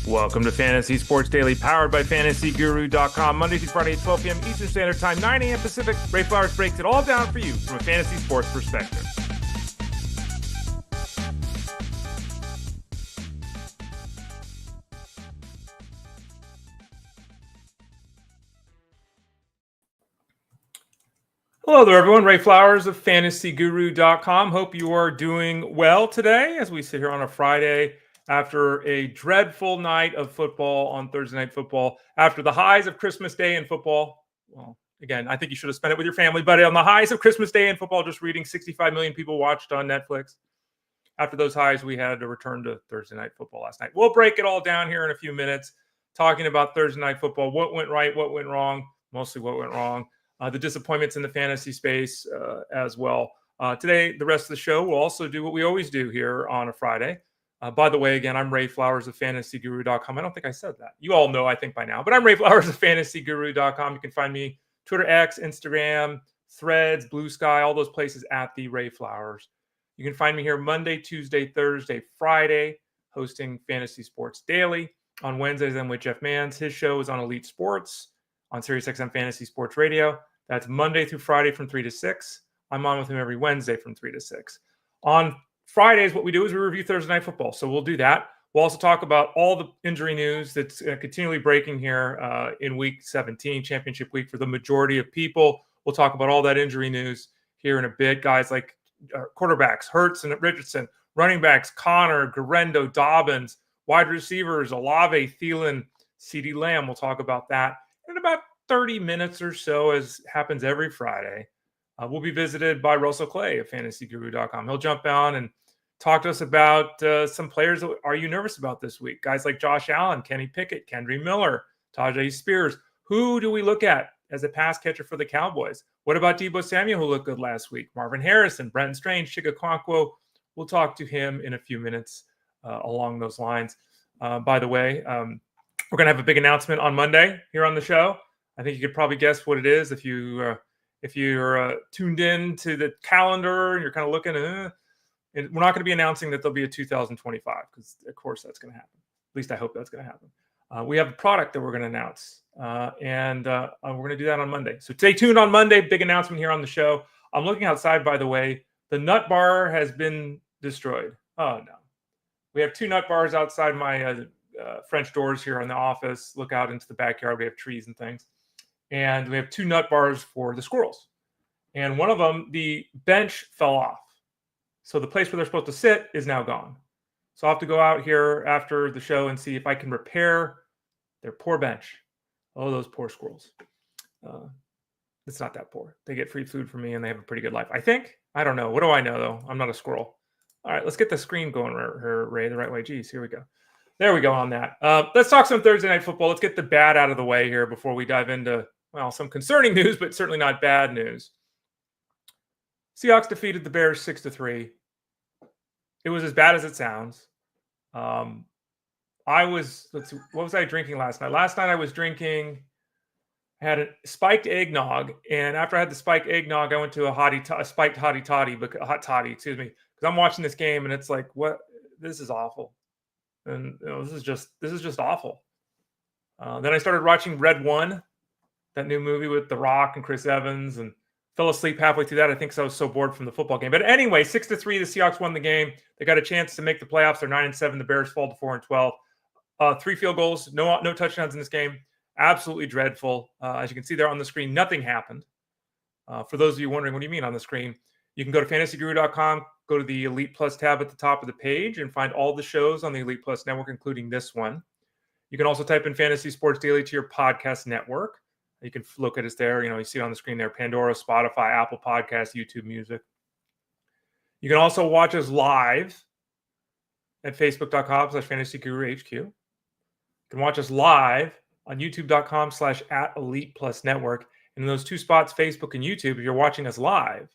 Welcome to Fantasy Sports Daily, powered by FantasyGuru.com. Monday through Friday at 12 p.m. Eastern Standard Time, 9 a.m. Pacific. Ray Flowers breaks it all down for you from a fantasy sports perspective. Hello there, everyone. Ray Flowers of FantasyGuru.com. Hope you are doing well today as we sit here on a Friday after a dreadful night of football on Thursday Night Football, after the highs of Christmas Day in football. Well, again, I think you should have spent it with your family, but on the highs of Christmas Day in football, just reading 65 million people watched on Netflix. After those highs, we had to return to Thursday Night Football last night. We'll break it all down here in a few minutes, talking about Thursday Night Football, what went right, what went wrong, mostly what went wrong, the disappointments in the fantasy space as well. Today, the rest of the show, we'll also do what we always do here on a Friday. By the way, again, I'm Ray Flowers of FantasyGuru.com. I don't think I said that. You all know, I think, by now. But I'm Ray Flowers of FantasyGuru.com. You can find me Twitter, X, Instagram, Threads, Blue Sky, all those places at the Ray Flowers. You can find me here Monday, Tuesday, Thursday, Friday, hosting Fantasy Sports Daily. On Wednesdays, I'm with Jeff Mans. His show is on Elite Sports on SiriusXM Fantasy Sports Radio. That's Monday through Friday from 3 to 6. I'm on with him every Wednesday from 3 to 6. On Fridays, what we do is we review Thursday Night Football. So we'll do that. We'll also talk about all the injury news that's continually breaking here in Week 17, championship week for the majority of people. We'll talk about all that injury news here in a bit. Guys like quarterbacks, Hurts and Richardson, running backs, Connor, Guerendo, Dobbins, wide receivers, Olave, Thielen, CeeDee Lamb. We'll talk about that in about 30 minutes or so, as happens every Friday. We'll be visited by Russell Clay of FantasyGuru.com. He'll jump on and talk to us about some players that are you nervous about this week. Guys like Josh Allen, Kenny Pickett, Kendre Miller, Tyjae Spears. Who do we look at as a pass catcher for the Cowboys? What about Deebo Samuel, who looked good last week? Marvin Harrison, Brenton Strange, Chig Okonkwo. We'll talk to him in a few minutes along those lines. By the way, we're going to have a big announcement on Monday here on the show. I think you could probably guess what it is if you're tuned in to the calendar and you're kind of looking. We're not going to be announcing that there'll be a 2025 because, of course, that's going to happen. At least I hope that's going to happen. We have a product that we're going to announce, and we're going to do that on Monday. So stay tuned on Monday. Big announcement here on the show. I'm looking outside, by the way. The nut bar has been destroyed. Oh, no. We have 2 nut bars outside my French doors here in the office. Look out into the backyard. We have trees and things. And we have 2 nut bars for the squirrels. And one of them, the bench fell off. So the place where they're supposed to sit is now gone. So I'll have to go out here after the show and see if I can repair their poor bench. Oh, those poor squirrels. It's not that poor. They get free food from me and they have a pretty good life, I think. I don't know. What do I know, though? I'm not a squirrel. All right, let's get the screen going, Ray, the right way. Geez, here we go. There we go on that. Let's talk some Thursday Night Football. Let's get the bad out of the way here before we dive into, well, some concerning news, but certainly not bad news. Seahawks defeated the Bears 6-3. It was as bad as it sounds. What was I drinking last night? Last night I was drinking, I had a spiked eggnog, and after I had the spiked eggnog, I went to a spiked hot toddy, excuse me, because I'm watching this game and it's like, what? This is awful. And this is just awful. Then I started watching Red One, that new movie with The Rock and Chris Evans, and fell asleep halfway through that. I think so. I was so bored from the football game. But anyway, 6-3, the Seahawks won the game. They got a chance to make the playoffs. They're 9-7. The Bears fall to 4-12. 3 field goals, no touchdowns in this game. Absolutely dreadful. As you can see there on the screen, nothing happened. For those of you wondering, what do you mean on the screen? You can go to fantasyguru.com, go to the Elite Plus tab at the top of the page, and find all the shows on the Elite Plus network, including this one. You can also type in Fantasy Sports Daily to your podcast network. You can look at us there. You see it on the screen there. Pandora, Spotify, Apple Podcasts, YouTube Music. You can also watch us live at facebook.com/fantasyguruhq. You can watch us live on youtube.com/@ElitePlusNetwork. And in those 2 spots, Facebook and YouTube, if you're watching us live,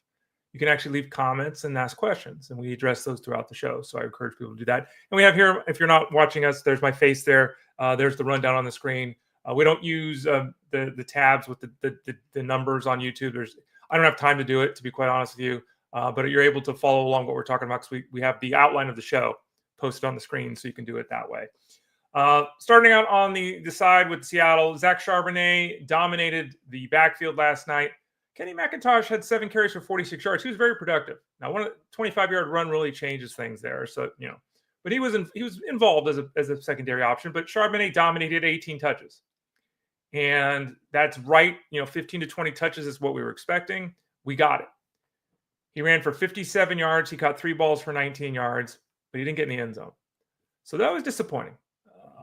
you can actually leave comments and ask questions, and we address those throughout the show. So I encourage people to do that. And we have here, if you're not watching us, there's my face there. There's the rundown on the screen. We don't use the tabs with the numbers on YouTube. I don't have time to do it, to be quite honest with you. But you're able to follow along what we're talking about because we have the outline of the show posted on the screen, so you can do it that way. Starting out on the side with Seattle, Zach Charbonnet dominated the backfield last night. Kenny McIntosh had 7 carries for 46 yards. He was very productive. Now, one of the 25-yard run really changes things there. So, but he was involved as a secondary option. But Charbonnet dominated 18 touches. And that's right. 15 to 20 touches is what we were expecting. We got it. He ran for 57 yards. He caught 3 balls for 19 yards, but he didn't get in the end zone. So that was disappointing.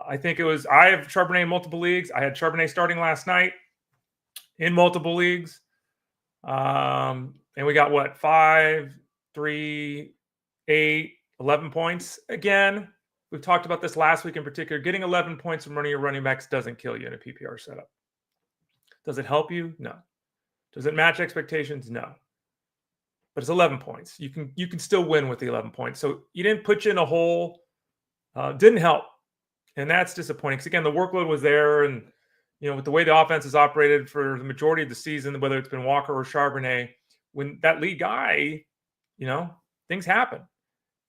I have Charbonnet in multiple leagues. I had Charbonnet starting last night in multiple leagues. And we got 5, 3, 8, 11 points. Again, we've talked about this last week in particular. Getting 11 points from running your running backs doesn't kill you in a PPR setup. Does it help you? No. Does it match expectations? No. But it's 11 points. You can still win with the 11 points. So you didn't put you in a hole. Didn't help. And that's disappointing. Because again, the workload was there. And, with the way the offense has operated for the majority of the season, whether it's been Walker or Charbonnet, when that lead guy, things happen.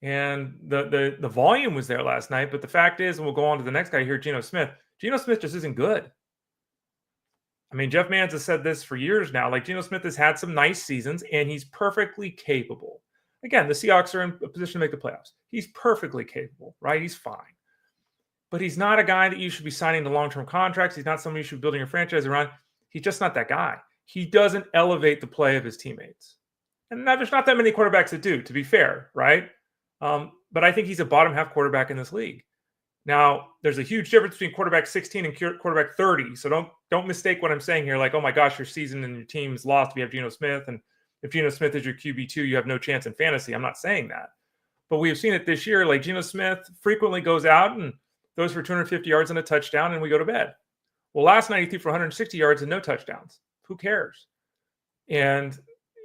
And the volume was there last night. But the fact is, and we'll go on to the next guy here, Geno Smith. Geno Smith just isn't good. I mean, Jeff Mans has said this for years now. Like, Geno Smith has had some nice seasons, and he's perfectly capable. Again, the Seahawks are in a position to make the playoffs. He's perfectly capable, right? He's fine. But he's not a guy that you should be signing to long-term contracts. He's not somebody you should be building your franchise around. He's just not that guy. He doesn't elevate the play of his teammates. And there's not that many quarterbacks that do, to be fair, right? But I think he's a bottom half quarterback in this league. Now, there's a huge difference between quarterback 16 and quarterback 30. So don't mistake what I'm saying here. Like, oh my gosh, your season and your team's lost if you have Geno Smith. And if Geno Smith is your QB2, you have no chance in fantasy. I'm not saying that. But we have seen it this year. Like, Geno Smith frequently goes out and goes for 250 yards and a touchdown, and we go to bed. Well, last night he threw for 160 yards and no touchdowns. Who cares? And,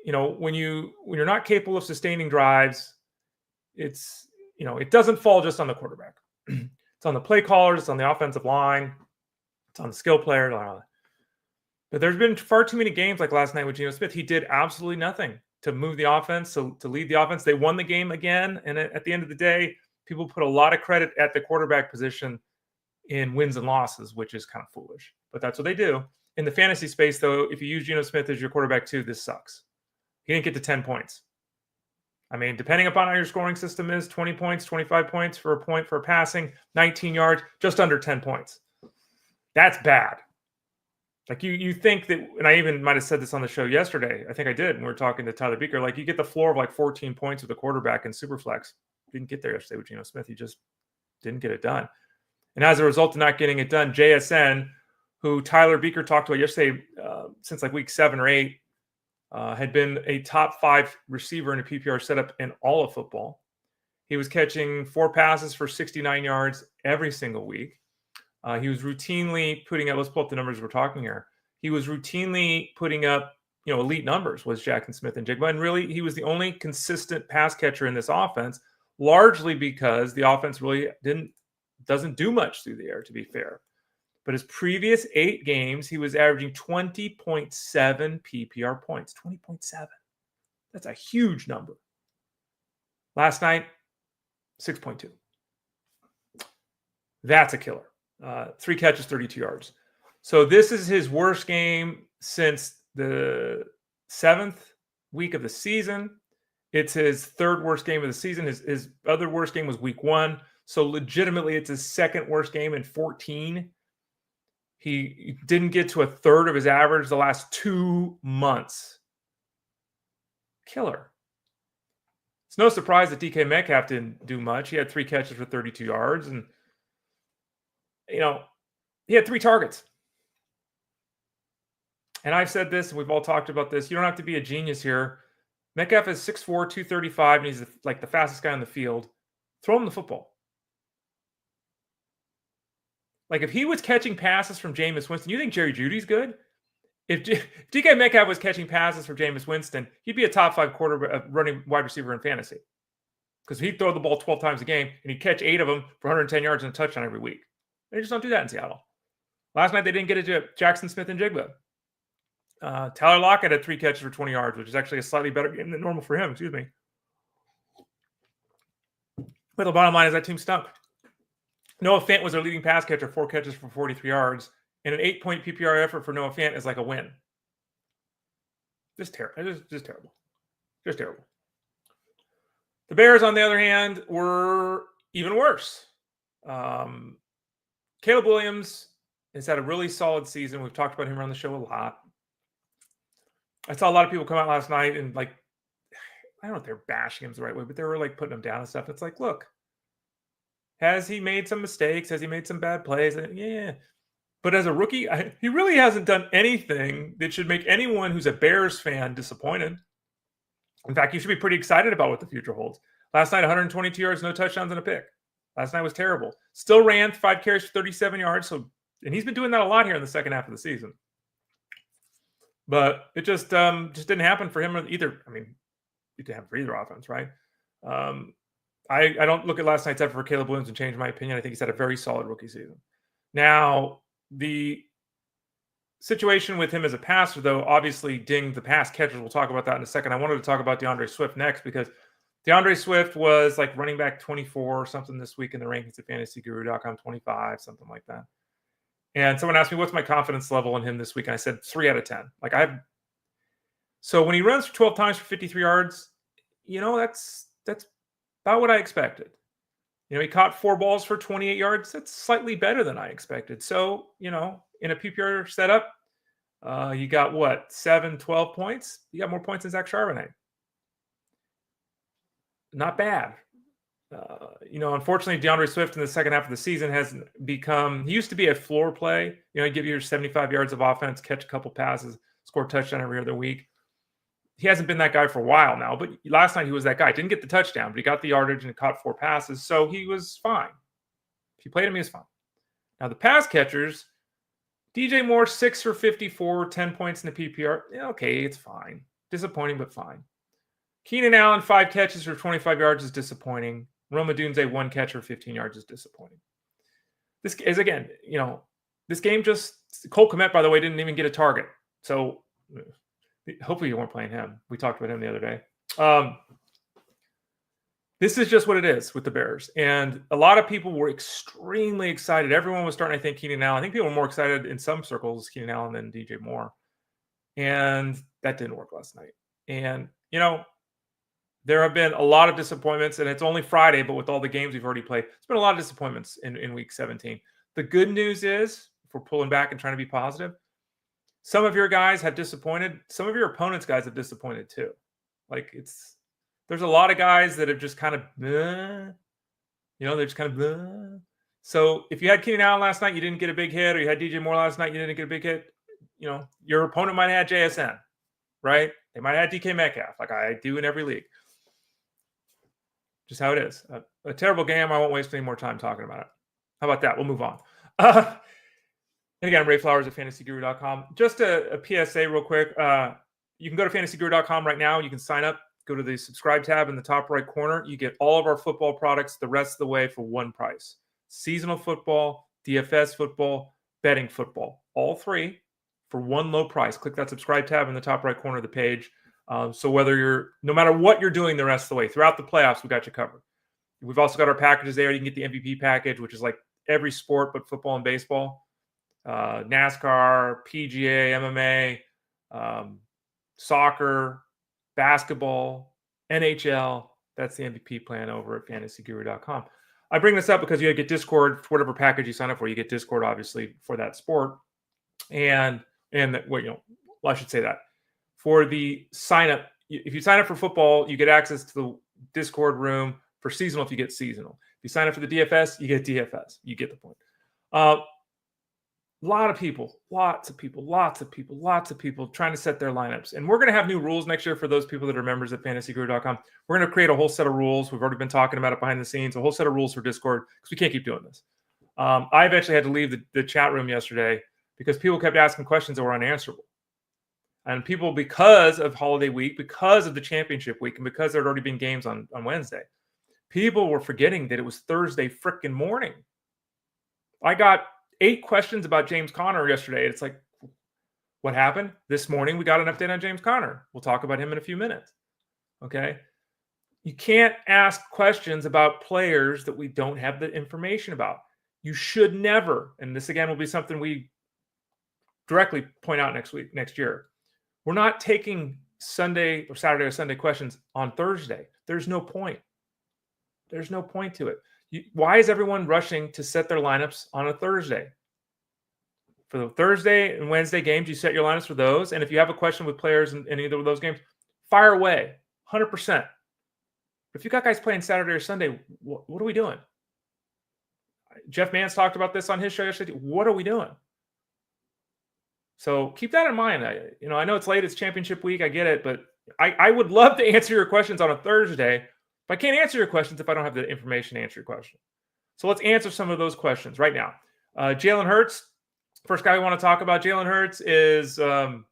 when you're not capable of sustaining drives, it doesn't fall just on the quarterback. It's on the play callers, it's on the offensive line, it's on the skill player. But there's been far too many games like last night with Geno Smith. He did absolutely nothing to move the offense, to lead the offense. They won the game again, and at the end of the day, people put a lot of credit at the quarterback position in wins and losses, which is kind of foolish. But that's what they do. In the fantasy space, though, if you use Geno Smith as your quarterback too, this sucks. He didn't get to 10 points. I mean, depending upon how your scoring system is, 20 points, 25 points for a point for passing, 19 yards, just under 10 points. That's bad. Like you think that, and I even might have said this on the show yesterday. I think I did when we were talking to Tyler Beaker. Like, you get the floor of like 14 points with the quarterback in Superflex. Didn't get there yesterday with Geno Smith. He just didn't get it done. And as a result of not getting it done, JSN, who Tyler Beaker talked about yesterday since like week 7 or 8, had been a top 5 receiver in a PPR setup in all of football. He was catching 4 passes for 69 yards every single week. He was routinely putting up, let's pull up the numbers we're talking here. He was routinely putting up, elite numbers, was Jackson Smith and Jigba. And really, he was the only consistent pass catcher in this offense, largely because the offense really doesn't do much through the air, to be fair. But his previous 8 games, he was averaging 20.7 PPR points. 20.7. That's a huge number. Last night, 6.2. That's a killer. 3 catches, 32 yards. So this is his worst game since the 7th week of the season. It's his 3rd worst game of the season. His other worst game was week 1. So legitimately, it's his 2nd worst game in 14. He didn't get to a third of his average the last 2 months. Killer. It's no surprise that DK Metcalf didn't do much. He had 3 catches for 32 yards. And, he had 3 targets. And I've said this, and we've all talked about this. You don't have to be a genius here. Metcalf is 6'4", 235, and he's like the fastest guy on the field. Throw him the football. Like, if he was catching passes from Jameis Winston, you think Jerry Jeudy's good? If DK Metcalf was catching passes from Jameis Winston, he'd be a top 5 running wide receiver in fantasy. Because he'd throw the ball 12 times a game, and he'd catch 8 of them for 110 yards and a touchdown every week. They just don't do that in Seattle. Last night, they didn't get it to Jackson Smith and Jigba. Tyler Lockett had 3 catches for 20 yards, which is actually a slightly better game than normal for him. Excuse me. But the bottom line is that team stunk. Noah Fant was their leading pass catcher, 4 catches for 43 yards, and an 8-point PPR effort for Noah Fant is like a win. Just terrible. Just terrible. Just terrible. The Bears, on the other hand, were even worse. Caleb Williams has had a really solid season. We've talked about him on the show a lot. I saw a lot of people come out last night and, like, I don't know if they're bashing him the right way, but they were like putting him down and stuff. It's like, look, has he made some mistakes? Has he made some bad plays? Yeah. But as a rookie, he really hasn't done anything that should make anyone who's a Bears fan disappointed. In fact, you should be pretty excited about what the future holds. Last night, 122 yards, no touchdowns, and a pick. Last night was terrible. Still ran 5 carries for 37 yards. And he's been doing that a lot here in the second half of the season. But it just didn't happen for him either. I mean, it didn't happen for either offense, right? I don't look at last night's effort for Caleb Williams and change my opinion. I think he's had a very solid rookie season. Now, the situation with him as a passer, though, obviously dinged the pass catchers. We'll talk about that in a second. I wanted to talk about DeAndre Swift next because DeAndre Swift was like running back 24 or something this week in the rankings at fantasyguru.com, 25, something like that. And someone asked me, what's my confidence level in him this week? And I said 3 out of 10. So when he runs for 12 times for 53 yards, that's about what I expected. He caught 4 balls for 28 yards. That's slightly better than I expected. So, in a PPR setup, you got 7, 12 points? You got more points than Zach Charbonnet. Not bad. Unfortunately, DeAndre Swift in the second half of the season has become, he used to be a floor play. He'd give you 75 yards of offense, catch a couple passes, score a touchdown every other week. He hasn't been that guy for a while now, but last night he was that guy. Didn't get the touchdown, but he got the yardage and caught 4 passes, so he was fine. If you played him, he was fine. Now, the pass catchers, DJ Moore, 6 for 54, 10 points in the PPR. Yeah, okay, it's fine. Disappointing, but fine. Keenan Allen, 5 catches for 25 yards is disappointing. Rome Odunze, 1 catch for 15 yards is disappointing. This is, again, this game just, Cole Kmet, by the way, didn't even get a target. So hopefully you weren't playing him. We talked about him the other day. This is just what it is with the Bears. And a lot of people were extremely excited. Everyone was starting to think Keenan Allen. I think people were more excited in some circles, Keenan Allen, than DJ Moore. And that didn't work last night. And, there have been a lot of disappointments, and it's only Friday, but with all the games we've already played, it's been a lot of disappointments in Week 17. The good news is, if we're pulling back and trying to be positive, some of your guys have disappointed. Some of your opponents' guys have disappointed too. There's a lot of guys that have just kind of, they're just kind of. So if you had Keenan Allen last night, you didn't get a big hit, or you had DJ Moore last night, you didn't get a big hit, your opponent might have had JSN, right? They might have had DK Metcalf, like I do in every league. Just how it is. A terrible game. I won't waste any more time talking about it. How about that? We'll move on. And again, I'm Ray Flowers at fantasyguru.com. Just a PSA real quick. You can go to fantasyguru.com right now. You can sign up. Go to the subscribe tab in the top right corner. You get all of our football products the rest of the way for one price. Seasonal football, DFS football, betting football. All 3 for one low price. Click that subscribe tab in the top right corner of the page. So no matter what you're doing the rest of the way, throughout the playoffs, we got you covered. We've also got our packages there. You can get the MVP package, which is like every sport but football and baseball. NASCAR, PGA, MMA, soccer, basketball, NHL. That's the MVP plan over at fantasyguru.com. I bring this up because you get Discord for whatever package you sign up for. You get Discord, obviously, for that sport. I should say that. For the sign up, if you sign up for football, you get access to the Discord room. For seasonal, if you get seasonal. If you sign up for the DFS, you get DFS. You get the point. Lots of people trying to set their lineups. And we're going to have new rules next year for those people that are members at fantasyguru.com. We're going to create a whole set of rules. We've already been talking about it behind the scenes, a whole set of rules for Discord because we can't keep doing this. I eventually had to leave the chat room yesterday because people kept asking questions that were unanswerable. And people, because of holiday week, because of the championship week, and because there had already been games on Wednesday, people were forgetting that it was Thursday frickin' morning. I got 8 questions about James Conner yesterday. It's like, what happened? This morning, we got an update on James Conner. We'll talk about him in a few minutes. Okay? You can't ask questions about players that we don't have the information about. You should never, and this again will be something we directly point out next year. We're not taking Sunday or Saturday or Sunday questions on Thursday. There's no point. There's no point to it. Why is everyone rushing to set their lineups on a Thursday? For the Thursday and Wednesday games, you set your lineups for those. And if you have a question with players in either of those games, fire away, 100%. If you got guys playing Saturday or Sunday, what are we doing? Jeff Mans talked about this on his show yesterday. What are we doing? So keep that in mind. I know it's late. It's championship week. I get it. But I would love to answer your questions on a Thursday. But I can't answer your questions if I don't have the information to answer your question. So let's answer some of those questions right now. Jalen Hurts, first guy we want to talk about. Jalen Hurts is in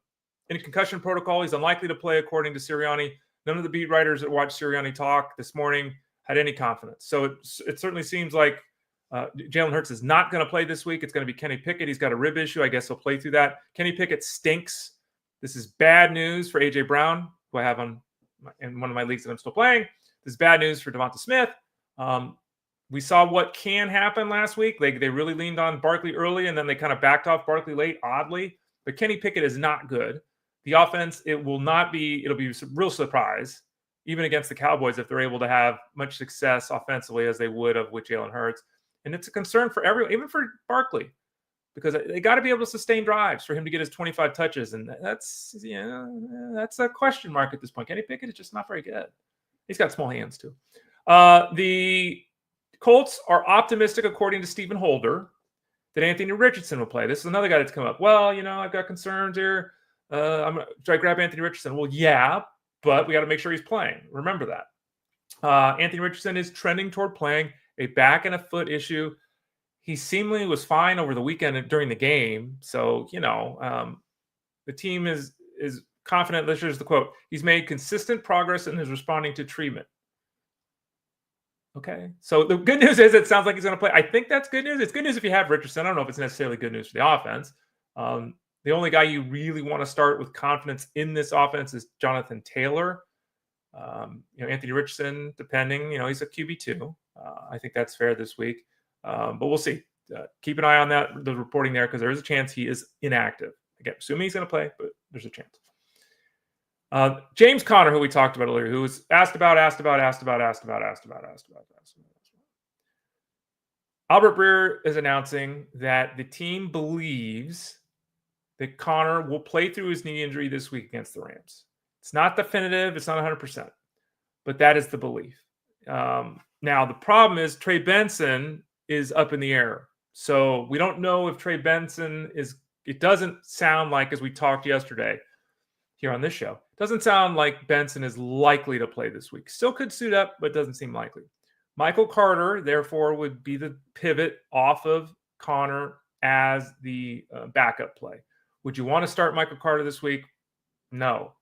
a concussion protocol. He's unlikely to play, according to Sirianni. None of the beat writers that watched Sirianni talk this morning had any confidence. So it certainly seems like Jalen Hurts is not going to play this week. It's going to be Kenny Pickett. He's got a rib issue. I guess he'll play through that. Kenny Pickett stinks. This is bad news for A.J. Brown, who I have in one of my leagues that I'm still playing. This is bad news for Devonta Smith. We saw what can happen last week. They really leaned on Barkley early, and then they kind of backed off Barkley late, oddly. But Kenny Pickett is not good. The offense, it'll be a real surprise, even against the Cowboys, if they're able to have much success offensively as they would have with Jalen Hurts. And it's a concern for everyone, even for Barkley, because they got to be able to sustain drives for him to get his 25 touches. And that's a question mark at this point. Kenny Pickett is just not very good. He's got small hands too. The Colts are optimistic, according to Stephen Holder, that Anthony Richardson will play. This is another guy that's come up. Well, I've got concerns here. I'm going to try to grab Anthony Richardson. Well, yeah, but we got to make sure he's playing. Remember that. Anthony Richardson is trending toward playing. A back and a foot issue. He seemingly was fine over the weekend during the game. So, the team is confident. Here's the quote. He's made consistent progress and is responding to treatment. Okay. So the good news is it sounds like he's going to play. I think that's good news. It's good news if you have Richardson. I don't know if it's necessarily good news for the offense. The only guy you really want to start with confidence in this offense is Jonathan Taylor. Anthony Richardson, depending, he's a QB2. I think that's fair this week. But we'll see. Keep an eye on the reporting there, because there is a chance he is inactive. Again, assuming he's going to play, but there's a chance. James Conner, who we talked about earlier, who was asked about. Albert Breer is announcing that the team believes that Conner will play through his knee injury this week against the Rams. It's not definitive. It's not 100%. But that is the belief. Now, the problem is Trey Benson is up in the air. So we don't know if Trey Benson is – it doesn't sound like, as we talked yesterday here on this show, it doesn't sound like Benson is likely to play this week. Still could suit up, but doesn't seem likely. Michael Carter, therefore, would be the pivot off of Conner as the backup play. Would you want to start Michael Carter this week? No.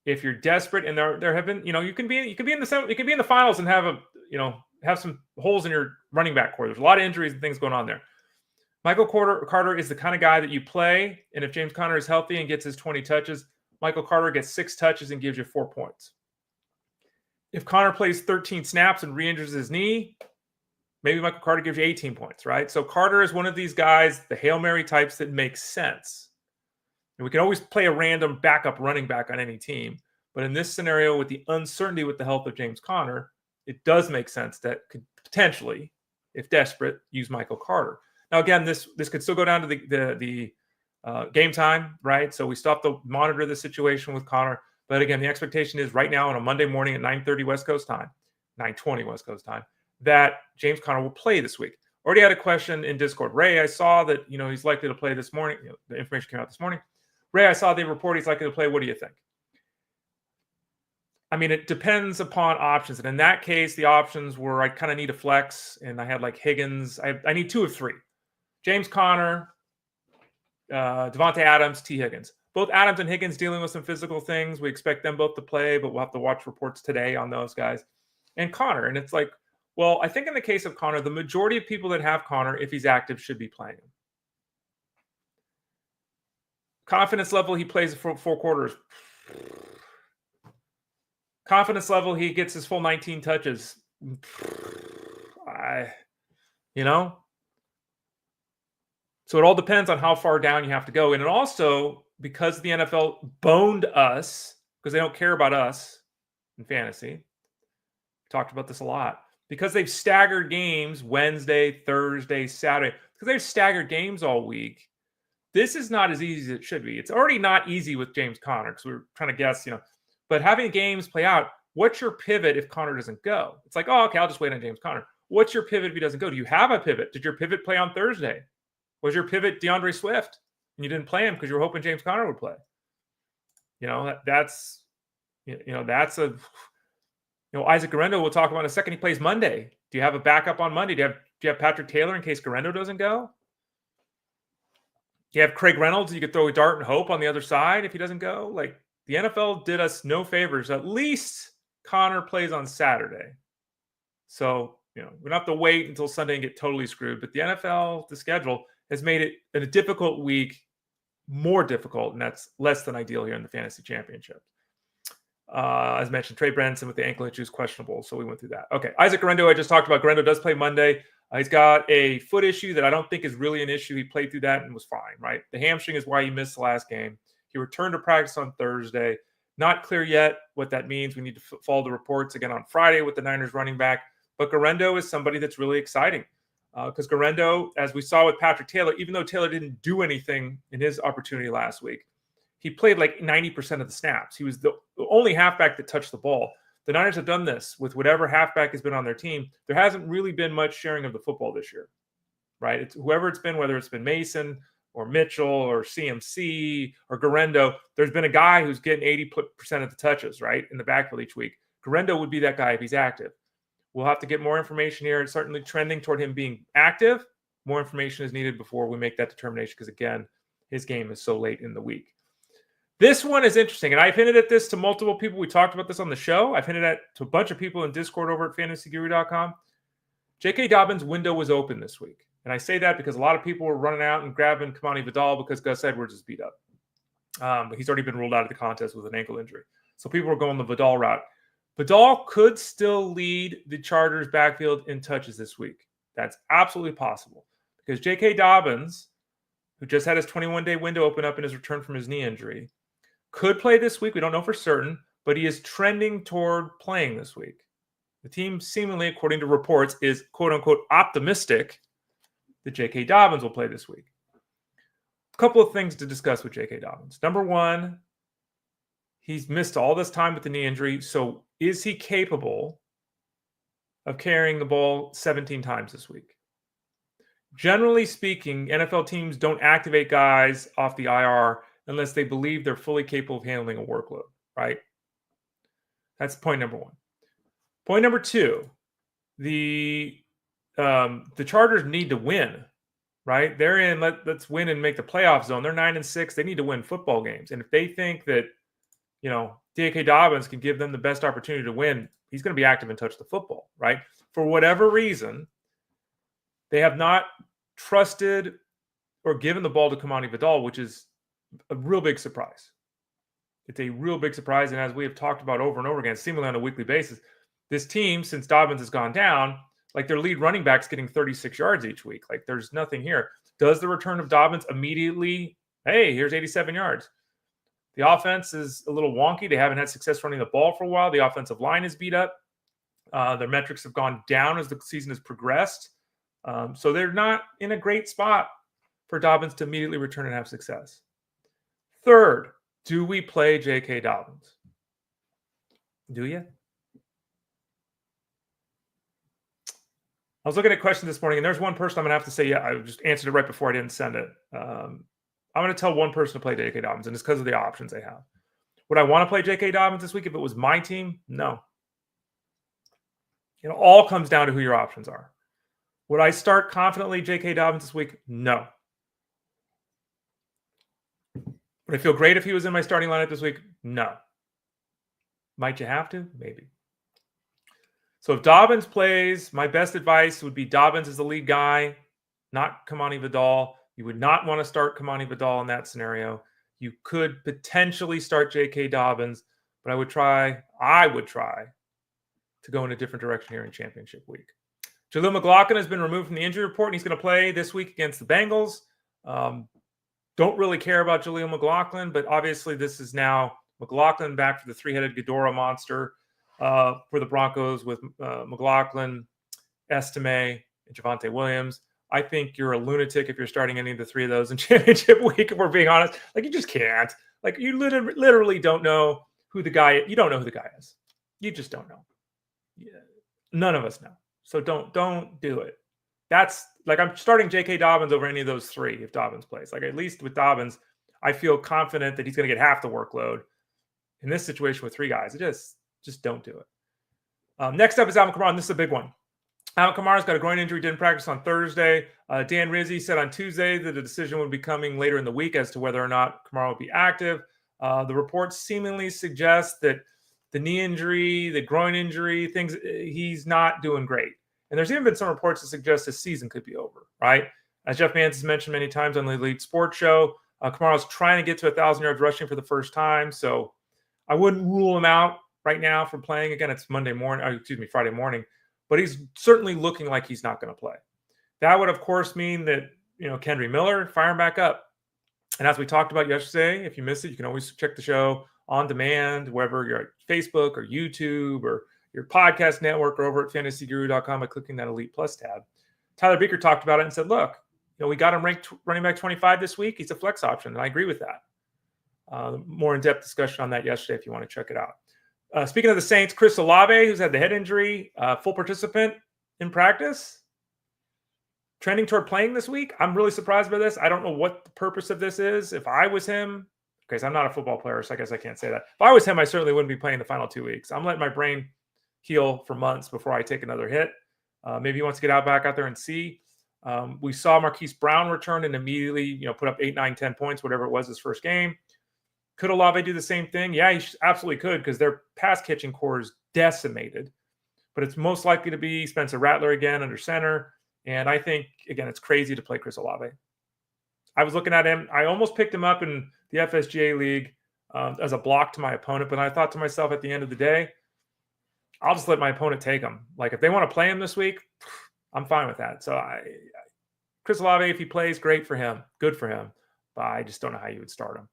If you're desperate, and there have been, you can be in the finals and have some holes in your running back core. There's a lot of injuries and things going on there. Michael Carter is the kind of guy that you play, and if James Conner is healthy and gets his 20 touches, Michael Carter gets 6 touches and gives you 4 points. If Conner plays 13 snaps and re-injures his knee, maybe Michael Carter gives you 18 points, right? So Carter is one of these guys, the Hail Mary types, that makes sense. And we can always play a random backup running back on any team. But in this scenario, with the uncertainty with the health of James Conner, it does make sense that could potentially, if desperate, use Michael Carter. Now, again, this could still go down to the game time, right? So we still have to monitor the situation with Conner. But again, the expectation is right now on a Monday morning at 9:30 West Coast time, 9:20 West Coast time, that James Conner will play this week. Already had a question in Discord. Ray, I saw that he's likely to play this morning. The information came out this morning. Ray, I saw the report he's likely to play. What do you think? I mean, it depends upon options. And in that case, the options were I kind of need a flex, and I had like Higgins. I need 2 of 3. James Conner, Devontae Adams, T. Higgins. Both Adams and Higgins dealing with some physical things. We expect them both to play, but we'll have to watch reports today on those guys. And Conner. And it's like, well, I think in the case of Conner, the majority of people that have Conner, if he's active, should be playing him. Confidence level, he plays for 4 quarters. Confidence level, he gets his full 19 touches. So it all depends on how far down you have to go. And it also, because the NFL boned us, because they don't care about us in fantasy, we talked about this a lot, because they've staggered games Wednesday, Thursday, Saturday, because they've staggered games all week. This is not as easy as it should be. It's already not easy with James Conner because we were trying to guess, but having games play out, what's your pivot if Conner doesn't go? It's like, oh, okay, I'll just wait on James Conner. What's your pivot if he doesn't go? Do you have a pivot? Did your pivot play on Thursday? Was your pivot DeAndre Swift and you didn't play him because you were hoping James Conner would play? That's a, Isaac Guerendo we'll talk about in a second. He plays Monday. Do you have a backup on Monday? Do you have Patrick Taylor in case Guerendo doesn't go? You have Craig Reynolds. You could throw a dart and hope on the other side if he doesn't go. Like, the NFL did us no favors. At least Conner plays on Saturday. So, we don't have to wait until Sunday and get totally screwed. But the NFL, the schedule, has made it in a difficult week more difficult, and that's less than ideal here in the fantasy championship. As mentioned, Trey Benson with the ankle issue is questionable, so we went through that. Okay, Isaac Guerendo, I just talked about. Guerendo does play Monday. He's got a foot issue that I don't think is really an issue. He played through that and was fine, right? The hamstring is why he missed the last game. He returned to practice on Thursday. Not clear yet what that means. We need to follow the reports again on Friday with the Niners running back. But Guerendo is somebody that's really exciting because Guerendo, as we saw with Patrick Taylor, even though Taylor didn't do anything in his opportunity last week, he played like 90% of the snaps. He was the only halfback that touched the ball. The Niners have done this with whatever halfback has been on their team. There hasn't really been much sharing of the football this year, right? It's whoever it's been, whether it's been Mason or Mitchell or CMC or Guerendo, there's been a guy who's getting 80% of the touches, right, in the backfield each week. Guerendo would be that guy if he's active. We'll have to get more information here. It's certainly trending toward him being active. More information is needed before we make that determination because, again, his game is so late in the week. This one is interesting, and I've hinted at this to multiple people. We talked about this on the show. I've hinted at to a bunch of people in Discord over at fantasyguru.com. J.K. Dobbins' window was open this week. And I say that because a lot of people were running out and grabbing Kamani Vidal because Gus Edwards is beat up. But he's already been ruled out of the contest with an ankle injury. So people were going the Vidal route. Vidal could still lead the Chargers' backfield in touches this week. That's absolutely possible because J.K. Dobbins, who just had his 21-day window open up in his return from his knee injury, could play this week. We don't know for certain, but he is trending toward playing this week. The team seemingly, according to reports, is quote-unquote optimistic that J.K. Dobbins will play this week. A couple of things to discuss with J.K. Dobbins. Number one, he's missed all this time with the knee injury, so is he capable of carrying the ball 17 times this week? Generally speaking, NFL teams don't activate guys off the IR unless they believe they're fully capable of handling a workload, right? That's point number one. Point number two, the Chargers need to win, right? They're in, let's win and make the playoff zone. They're 9-6. They need to win football games. And if they think that, J.K. Dobbins can give them the best opportunity to win, he's going to be active and touch the football, right? For whatever reason, they have not trusted or given the ball to Kamani Vidal, which is a real big surprise. It's a real big surprise. And as we have talked about over and over again, seemingly on a weekly basis, this team, since Dobbins has gone down, like their lead running back's getting 36 yards each week. Like there's nothing here. Does the return of Dobbins immediately, hey, here's 87 yards? The offense is a little wonky. They haven't had success running the ball for a while. The offensive line is beat up. Their metrics have gone down as the season has progressed. So they're not in a great spot for Dobbins to immediately return and have success. Third, do we play J.K. Dobbins? Do you? I was looking at questions this morning, and there's one person I'm going to have to say, yeah, I just answered it right before I didn't send it. I'm going to tell one person to play J.K. Dobbins, and it's because of the options they have. Would I want to play J.K. Dobbins this week if it was my team? No. It all comes down to who your options are. Would I start confidently J.K. Dobbins this week? No. Would I feel great if he was in my starting lineup this week? No. Might you have to? Maybe. So if Dobbins plays, my best advice would be Dobbins is the lead guy, not Kamani Vidal. You would not want to start Kamani Vidal in that scenario. You could potentially start J.K. Dobbins, but I would try to go in a different direction here in championship week. Jaleel McLaughlin has been removed from the injury report, and he's going to play this week against the Bengals. Don't really care about Jaleel McLaughlin, but obviously this is now McLaughlin back for the three-headed Ghidorah monster for the Broncos with McLaughlin, Estime, and Javonte Williams. I think you're a lunatic if you're starting any of the three of those in championship week, if we're being honest. Like, you just can't. Like, you literally don't know who the guy is. You don't know who the guy is. You just don't know. Yeah. None of us know. So don't do it. That's like, I'm starting J.K. Dobbins over any of those three if Dobbins plays. Like, at least with Dobbins, I feel confident that he's going to get half the workload. In this situation with three guys, just don't do it. Next up is Alvin Kamara, and this is a big one. Alvin Kamara's got a groin injury, didn't practice on Thursday. Dan Rizzi said on Tuesday that a decision would be coming later in the week as to whether or not Kamara would be active. The reports seemingly suggest that the knee injury, the groin injury, things, he's not doing great. And there's even been some reports that suggest his season could be over, right? As Jeff Mans has mentioned many times on the Elite Sports Show, Kamara's trying to get to 1,000 yards rushing for the first time. So I wouldn't rule him out right now from playing. Again, it's Friday morning. But he's certainly looking like he's not going to play. That would, of course, mean that, Kendre Miller, fire him back up. And as we talked about yesterday, if you missed it, you can always check the show on demand, wherever you're at Facebook or YouTube or your podcast network or over at fantasyguru.com by clicking that Elite Plus tab. Tyler Beaker talked about it and said, look, we got him ranked running back 25 this week. He's a flex option. And I agree with that. More in-depth discussion on that yesterday if you want to check it out. Speaking of the Saints, Chris Olave, who's had the head injury, full participant in practice, trending toward playing this week. I'm really surprised by this. I don't know what the purpose of this is. If I was him, because I'm not a football player, so I guess I can't say that. If I was him, I certainly wouldn't be playing the final 2 weeks. I'm letting my brain heal for months before I take another hit. Maybe he wants to get back out there and see. We saw Marquise Brown return and immediately, put up 8, 9, 10 points, whatever it was his first game. Could Olave do the same thing? Yeah, he absolutely could, because their pass catching core is decimated. But it's most likely to be Spencer Rattler again under center. And I think, again, it's crazy to play Chris Olave. I was looking at him. I almost picked him up in the FSGA league as a block to my opponent. But I thought to myself at the end of the day, I'll just let my opponent take him. Like, if they want to play him this week, I'm fine with that. So Chris Olave, if he plays, great for him. Good for him. But I just don't know how you would start him.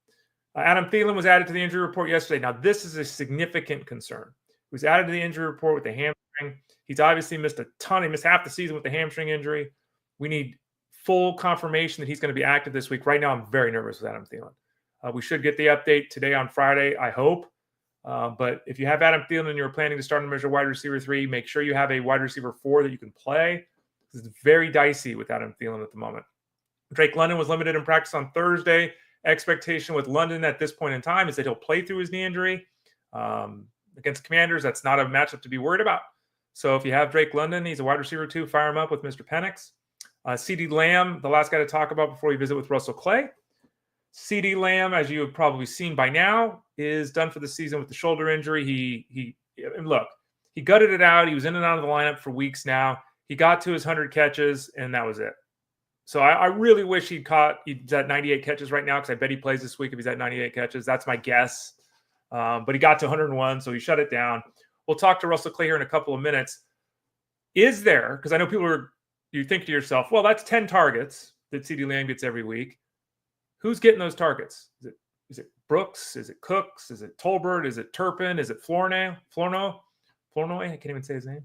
Adam Thielen was added to the injury report yesterday. Now, this is a significant concern. He was added to the injury report with the hamstring. He's obviously missed a ton. He missed half the season with the hamstring injury. We need full confirmation that he's going to be active this week. Right now, I'm very nervous with Adam Thielen. We should get the update today on Friday, I hope. But if you have Adam Thielen and you're planning to start him as your wide receiver 3, make sure you have a wide receiver 4 that you can play. It's very dicey with Adam Thielen at the moment. Drake London was limited in practice on Thursday. Expectation with London at this point in time is that he'll play through his knee injury. Against Commanders, that's not a matchup to be worried about. So if you have Drake London, he's a wide receiver 2, fire him up with Mr. Penix. CeeDee Lamb, the last guy to talk about before we visit with Russell Clay. CeeDee Lamb, as you have probably seen by now, is done for the season with the shoulder injury. He gutted it out. He was in and out of the lineup for weeks now. He got to his 100 catches, and that was it. So I really wish he's at 98 catches right now, because I bet he plays this week if he's at 98 catches. That's my guess. But he got to 101, so he shut it down. We'll talk to Russell Clay here in a couple of minutes. Is there, because I know you think to yourself, well, that's 10 targets that CeeDee Lamb gets every week. Who's getting those targets? Is it Brooks? Is it Cooks? Is it Tolbert? Is it Turpin? Is it Flournoy? I can't even say his name.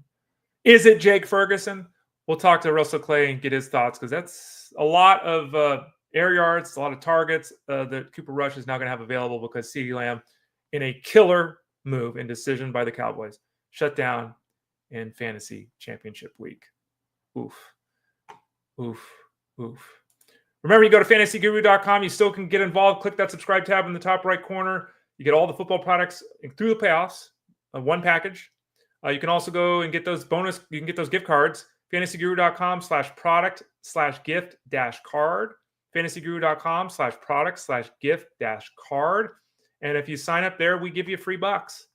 Is it Jake Ferguson? We'll talk to Russell Clay and get his thoughts, because that's a lot of air yards, a lot of targets that Cooper Rush is now going to have available, because CeeDee Lamb, in a killer move and decision by the Cowboys, shut down in fantasy championship week. Oof. Remember, you go to fantasyguru.com. You still can get involved. Click that subscribe tab in the top right corner. You get all the football products through the playoffs, one package. You can also go and get those you can get those gift cards. fantasyguru.com/product/gift-card. fantasyguru.com/product/gift-card. And if you sign up there, we give you $3.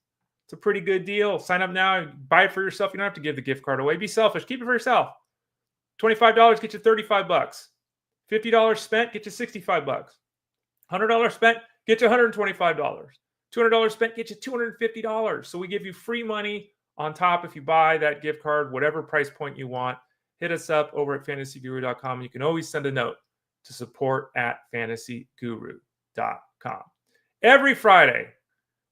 It's a pretty good deal. Sign up now. Buy it for yourself. You don't have to give the gift card away. Be selfish. Keep it for yourself. $25 get you $35. $50 spent get you $65. $100 spent get you $125. $200 spent get you $250. So we give you free money on top if you buy that gift card, whatever price point you want. Hit us up over at fantasyguru.com. You can always send a note to support@fantasyguru.com. Every Friday,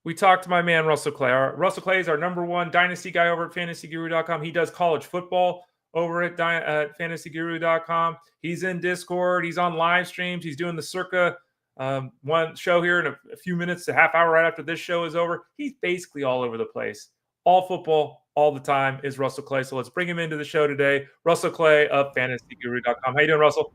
we talk to my man, Russell Clay. Russell Clay is our number one dynasty guy over at fantasyguru.com. He does college football over at fantasyguru.com. He's in Discord. He's on live streams. He's doing the circa one show here in a few minutes, a half hour right after this show is over. He's basically all over the place. All football, all the time is Russell Clay. So let's bring him into the show today. Russell Clay of fantasyguru.com. How you doing, Russell?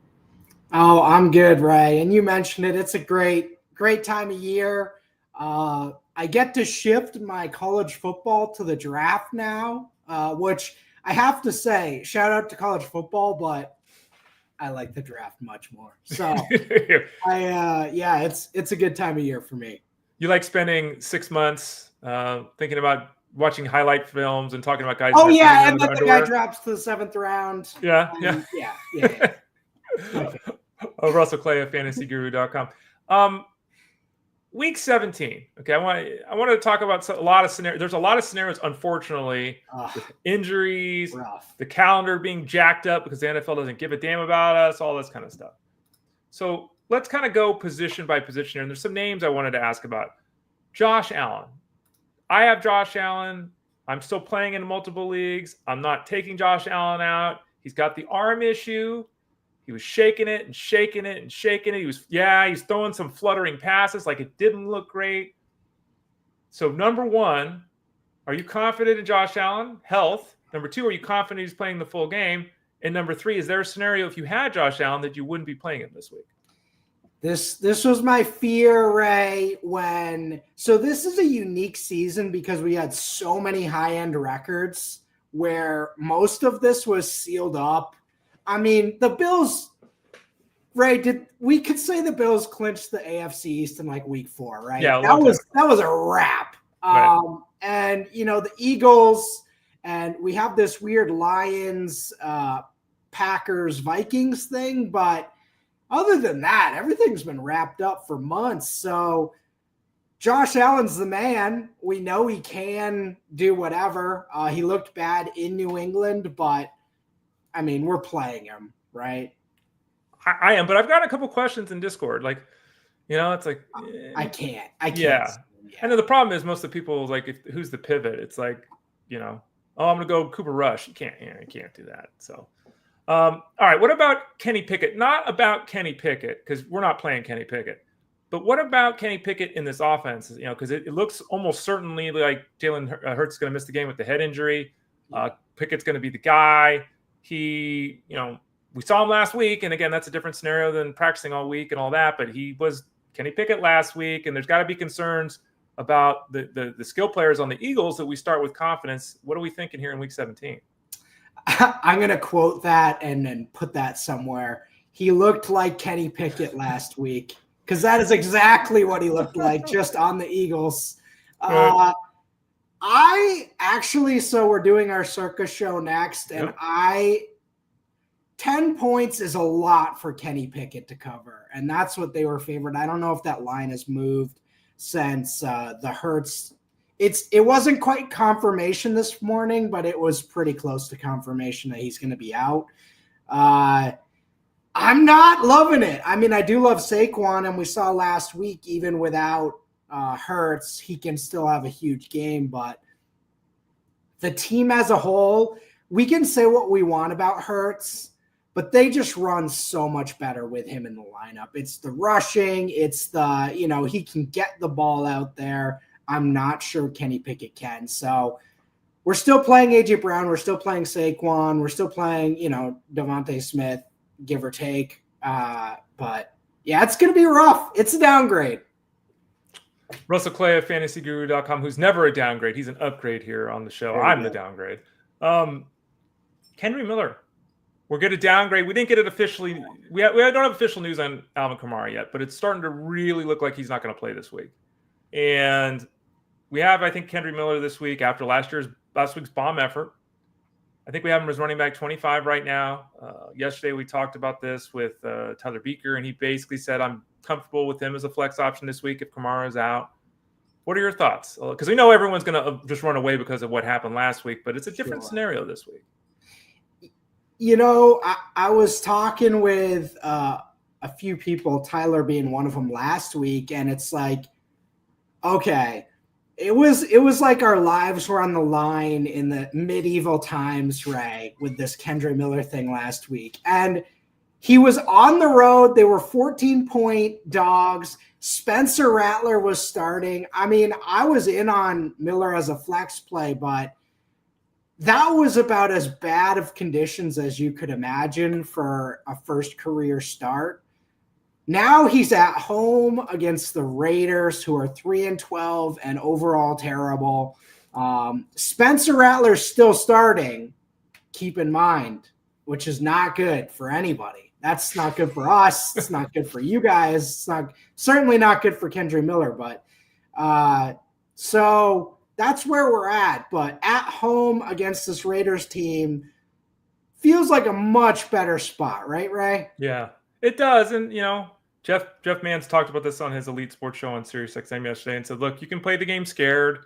Oh, I'm good, Ray. And you mentioned it. It's a great time of year. I get to shift my college football to the draft now, which I have to say, shout out to college football, but I like the draft much more. So it's a good time of year for me. You like spending 6 months thinking about watching highlight films and talking about guys. Oh yeah, and then the guy drops to the 7th round. Yeah. Russell Clay of fantasyguru.com. Week 17. Okay, I want to talk about a lot of scenarios. There's a lot of scenarios, unfortunately, with injuries, the calendar being jacked up because the NFL doesn't give a damn about us, all this kind of stuff. So let's kind of go position by position here. And there's some names I wanted to ask about. Josh Allen. I have Josh Allen. I'm still playing in multiple leagues. I'm not taking Josh Allen out. He's got the arm issue. He was shaking it and shaking it and shaking it. He's throwing some fluttering passes. Like, it didn't look great. So number one, are you confident in Josh Allen? Health. Number two, are you confident he's playing the full game? And number three, is there a scenario if you had Josh Allen that you wouldn't be playing him this week? This was my fear, Ray, so this is a unique season because we had so many high-end records where most of this was sealed up. I mean, the Bills, Ray, we could say the Bills clinched the AFC East in like week 4, right? Yeah, that was a wrap. Right. And the Eagles, and we have this weird Lions, Packers, Vikings thing, but other than that, everything's been wrapped up for months. So Josh Allen's the man. We know he can do whatever. He looked bad in New England, but I mean, we're playing him, right? I am, but I've got a couple questions in Discord. Like, it's like I can't. Yeah. And then the problem is most of the people like, who's the pivot? It's like, I'm gonna go Cooper Rush. You can't do that. So, all right. What about Kenny Pickett? Not about Kenny Pickett because we're not playing Kenny Pickett. But what about Kenny Pickett in this offense? Because it looks almost certainly like Jalen Hurts is going to miss the game with the head injury. Pickett's going to be the guy. He, we saw him last week, and again, that's a different scenario than practicing all week and all that, but he was Kenny Pickett last week, and there's got to be concerns about the skill players on the Eagles that we start with confidence. What are we thinking here in week 17? I'm going to quote that and then put that somewhere. He looked like Kenny Pickett last week because that is exactly what he looked like just on the Eagles. So we're doing our circus show next, and 10 points is a lot for Kenny Pickett to cover, and that's what they were favored. I don't know if that line has moved since the Hurts. It wasn't quite confirmation this morning, but it was pretty close to confirmation that he's going to be out. I'm not loving it. I mean, I do love Saquon, and we saw last week, even without Hurts, he can still have a huge game, but the team as a whole, we can say what we want about Hurts, but they just run so much better with him in the lineup. It's the rushing. It's the, he can get the ball out there. I'm not sure Kenny Pickett can. So we're still playing A.J. Brown. We're still playing Saquon. We're still playing, Devontae Smith, give or take. But, yeah, it's going to be rough. It's a downgrade. Russell Clay of fantasyguru.com, who's never a downgrade. He's an upgrade here on the show. I'm the downgrade. Kendre Miller. We're going to downgrade. We didn't get it officially. We don't have official news on Alvin Kamara yet, but it's starting to really look like he's not going to play this week. And we have, I think, Kendre Miller this week after last week's bomb effort. I think we have him as running back 25 right now. Yesterday we talked about this with Tyler Beaker, and he basically said, I'm comfortable with him as a flex option this week if Kamara is out. What are your thoughts? Because we know everyone's going to just run away because of what happened last week, but it's a different scenario this week. I was talking with a few people, Tyler being one of them last week, and it's like, okay, it was like our lives were on the line in the medieval times, Ray, with this Kendre Miller thing last week. And he was on the road. They were 14-point dogs. Spencer Rattler was starting. I mean, I was in on Miller as a flex play, but that was about as bad of conditions as you could imagine for a first career start. Now he's at home against the Raiders, who are 3-12 and overall terrible. Spencer Rattler's still starting, keep in mind, which is not good for anybody. That's not good for us. It's not good for you guys. It's certainly not good for Kendre Miller. But so that's where we're at. But at home against this Raiders team feels like a much better spot, right, Ray? Yeah, it does. And, Jeff Mans talked about this on his Elite Sports Show on SiriusXM yesterday and said, look, you can play the game scared.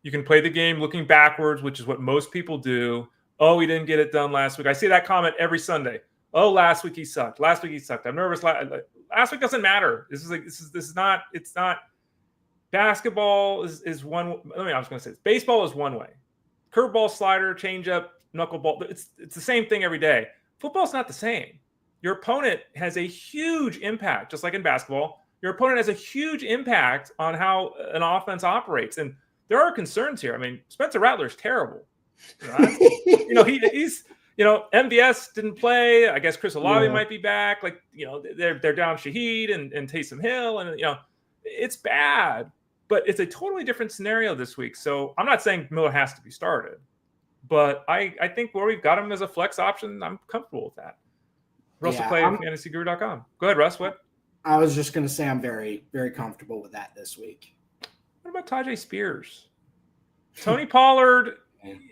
You can play the game looking backwards, which is what most people do. Oh, he didn't get it done last week. I see that comment every Sunday. Oh, last week he sucked. I'm nervous. Last week doesn't matter. This is not basketball is one. I was going to say this. Baseball is one way. Curveball, slider, changeup, knuckleball. It's the same thing every day. Football's not the same. Your opponent has a huge impact, just like in basketball. Your opponent has a huge impact on how an offense operates. And there are concerns here. I mean, Spencer Rattler is terrible. He's MVS didn't play. I guess Chris Olave might be back. They're down Shaheed and Taysom Hill. And, it's bad. But it's a totally different scenario this week. So I'm not saying Miller has to be started. But I think where we've got him as a flex option, I'm comfortable with that. Russell play at fantasyguru.com. Go ahead, Russ. What? I was just going to say I'm very, very comfortable with that this week. What about Tyjae Spears? Tony Pollard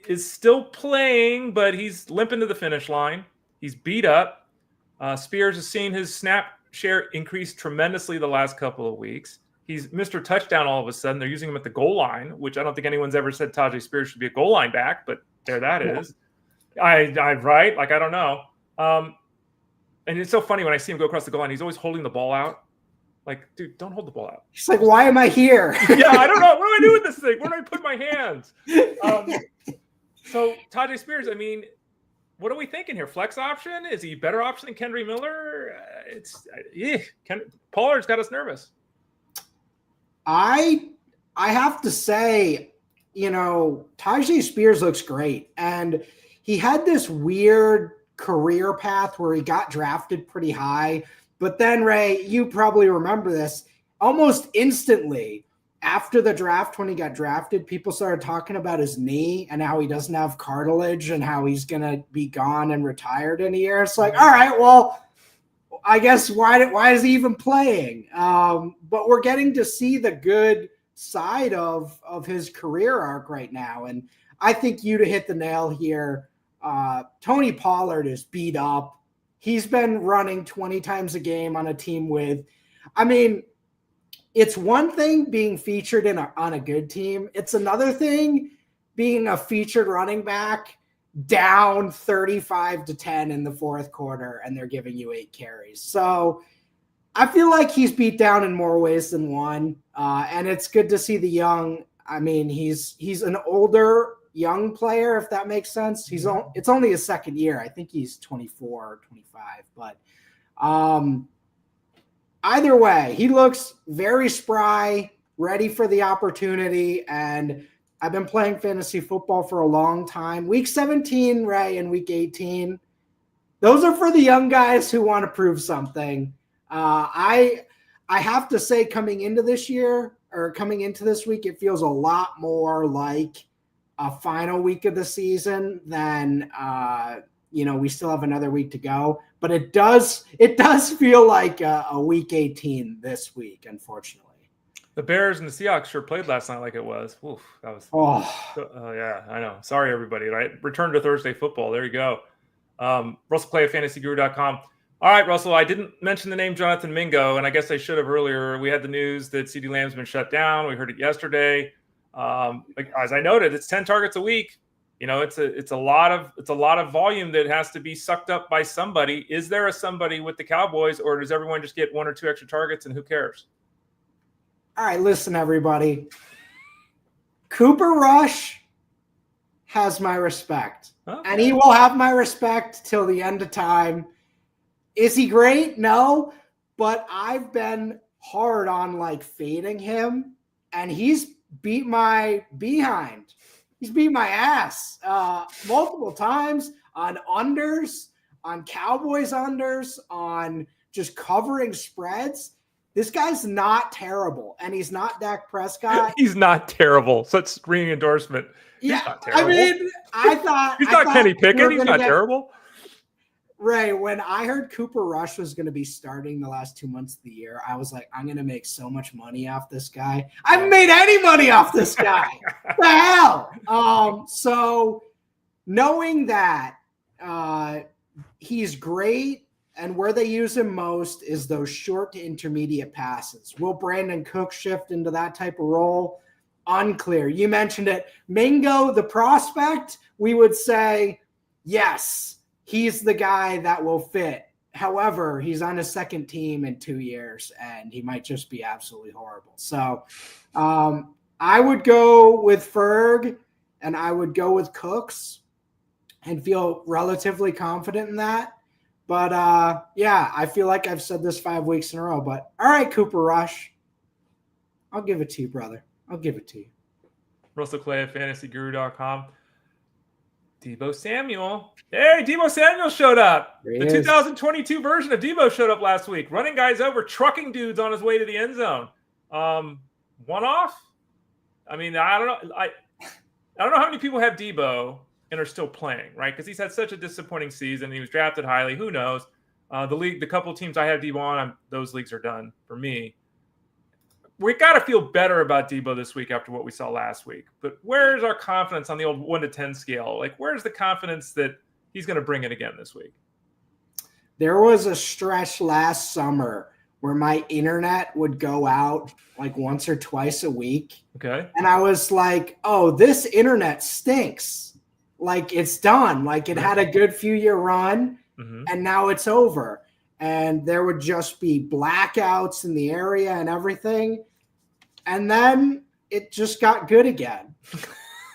is still playing, but he's limping to the finish line. He's beat up. Spears has seen his snap share increase tremendously the last couple of weeks. He's Mr. Touchdown all of a sudden. They're using him at the goal line, which I don't think anyone's ever said Tyjae Spears should be a goal line back, but there that is. I right? I don't know. And it's so funny when I see him go across the goal line, he's always holding the ball out. Like, dude, don't hold the ball out. He's like, why am I here? Yeah, I don't know. What do I do with this thing? Where do I put my hands? So Tyjae Spears, I mean, what are we thinking here? Flex option? Is he a better option than Kendre Miller? Pollard's got us nervous. I have to say, Tyjae Spears looks great. And he had this weird career path where he got drafted pretty high. But then, Ray, you probably remember this, almost instantly after the draft, when he got drafted, people started talking about his knee and how he doesn't have cartilage and how he's going to be gone and retired in a year. It's like, all right, well, I guess why is he even playing? But we're getting to see the good side of his career arc right now. And I think you to hit the nail here. Tony Pollard is beat up. He's been running 20 times a game on a team with, it's one thing being featured on a good team. It's another thing being a featured running back down 35-10 in the fourth quarter, and they're giving you 8 carries. So I feel like he's beat down in more ways than one. And it's good to see the young. He's an older young player, if that makes sense. It's only his second year. I think he's 24 or 25, but either way, he looks very spry, ready for the opportunity. And I've been playing fantasy football for a long time. Week 17, Ray, and week 18, those are for the young guys who want to prove something. I have to say, coming into this week, it feels a lot more like a final week of the season than we still have another week to go, but it does feel like a week 18 this week, unfortunately. The Bears and the Seahawks sure played last night like it was. Oof, that was. Yeah, I know. Sorry, everybody. Right, return to Thursday football. There you go. Russell play at fantasyguru.com. All right, Russell. I didn't mention the name Jonathan Mingo, and I guess I should have earlier. We had the news that CeeDee Lamb's been shut down. We heard it yesterday. As I noted, it's 10 targets a week. it's a lot of volume that has to be sucked up by somebody. Is there a somebody with the Cowboys, or does everyone just get 1 or 2 extra targets and who cares? All right, listen, everybody. Cooper Rush has my respect, and he will have my respect till the end of time. Is he great? No, but I've been hard on like fading him, and he's beat my behind. He's beat my ass multiple times on unders, on Cowboys unders, on just covering spreads. This guy's not terrible, and he's not Dak Prescott. He's not terrible. Such ringing endorsement. Yeah, he's not terrible. I mean, I thought he's not Kenny Pickett. He's not terrible. Ray, when I heard Cooper Rush was going to be starting the last 2 months of the year, I was like, I'm going to make so much money off this guy. I haven't made any money off this guy. What the hell? So knowing that he's great, and where they use him most is those short to intermediate passes. Will Brandon Cook shift into that type of role? Unclear. You mentioned it. Mingo, the prospect, we would say, yes, he's the guy that will fit. However, he's on his second team in 2 years, and he might just be absolutely horrible. So I would go with Ferg, and I would go with Cooks and feel relatively confident in that. But, I feel like I've said this 5 weeks in a row. But, all right, Cooper Rush, I'll give it to you, brother. I'll give it to you. Russell Clay at fantasyguru.com. Deebo Samuel. Hey, Deebo Samuel showed up. The 2022 version of Deebo showed up last week. Running guys over, trucking dudes on his way to the end zone. One-off? I mean, I don't know. I don't know how many people have Deebo and are still playing, right? Because he's had such a disappointing season. He was drafted highly. Who knows? The couple teams I have Deebo on, those leagues are done for me. We got to feel better about Deebo this week after what we saw last week. But where's our confidence on the old 1 to 10 scale? Like, where's the confidence that he's going to bring it again this week? There was a stretch last summer where my internet would go out like once or twice a week. Okay. And I was like, oh, this internet stinks. Like, it's done. Like, it had a good few-year run, and now it's over. And there would just be blackouts in the area and everything. And then it just got good again.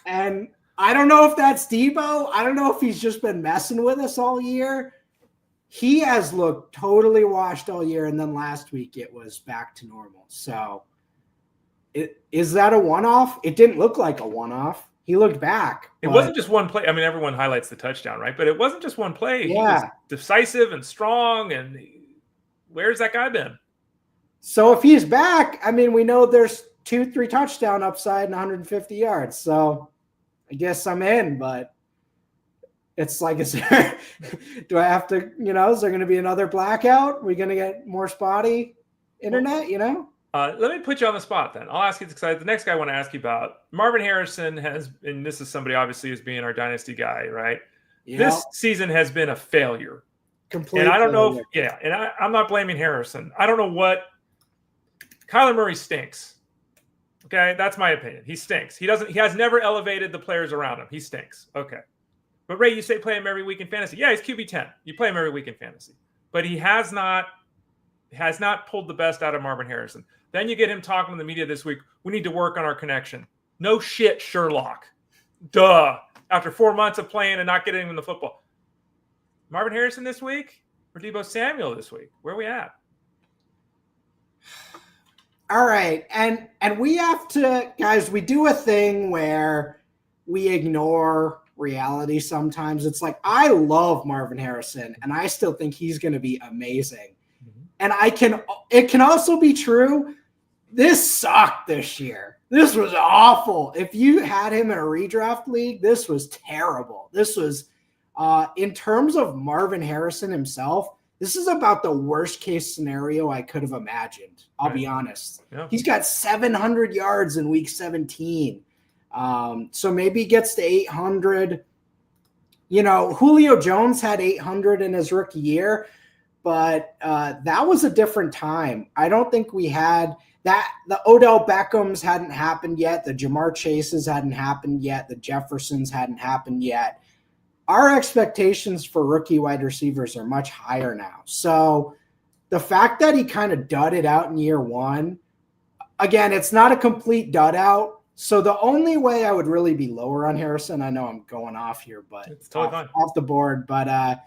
And I don't know if that's Deebo. I don't know if he's just been messing with us all year. He has looked totally washed all year, and then last week it was back to normal. So is that a one-off? It didn't look like a one-off. He looked back. It wasn't just one play. I mean, everyone highlights the touchdown, right? But it wasn't just one play. Yeah. He was decisive and strong. And where's that guy been? So if he's back, I mean, we know there's 2-3 touchdown upside and 150 yards. So I guess I'm in, but it's like, do I have to, is there going to be another blackout? Are we going to get more spotty internet, Let me put you on the spot then. I'll ask you, because the next guy I want to ask you about, Marvin Harrison has, and this is somebody obviously as being our dynasty guy, right? Yeah. This season has been a failure. Complete and I don't failure. know if, I'm not blaming Harrison. I don't know what, Kyler Murray stinks. Okay, that's my opinion. He stinks. He has never elevated the players around him. He stinks. Okay. But Ray, you say play him every week in fantasy. Yeah, he's QB10. You play him every week in fantasy. But he has not pulled the best out of Marvin Harrison. Then you get him talking to the media this week. We need to work on our connection. No shit, Sherlock. Duh. After 4 months of playing and not getting him the football. Marvin Harrison this week or Deebo Samuel this week? Where are we at? All right. And we have to, guys, we do a thing where we ignore reality sometimes. It's like, I love Marvin Harrison, and I still think he's going to be amazing. And it can also be true. This sucked this year. This was awful. If you had him in a redraft league, this was terrible. This was, in terms of Marvin Harrison himself, this is about the worst case scenario I could have imagined. I'll be honest. Yeah. He's got 700 yards in week 17. So maybe he gets to 800. Julio Jones had 800 in his rookie year. But that was a different time. I don't think we had that the Odell Beckhams hadn't happened yet. The Jamar Chases hadn't happened yet. The Jeffersons hadn't happened yet. Our expectations for rookie wide receivers are much higher now. So the fact that he kind of dudded out in year one, again, it's not a complete dud out. So the only way I would really be lower on Harrison, I know I'm going off here, but it's totally fine. Off the board. But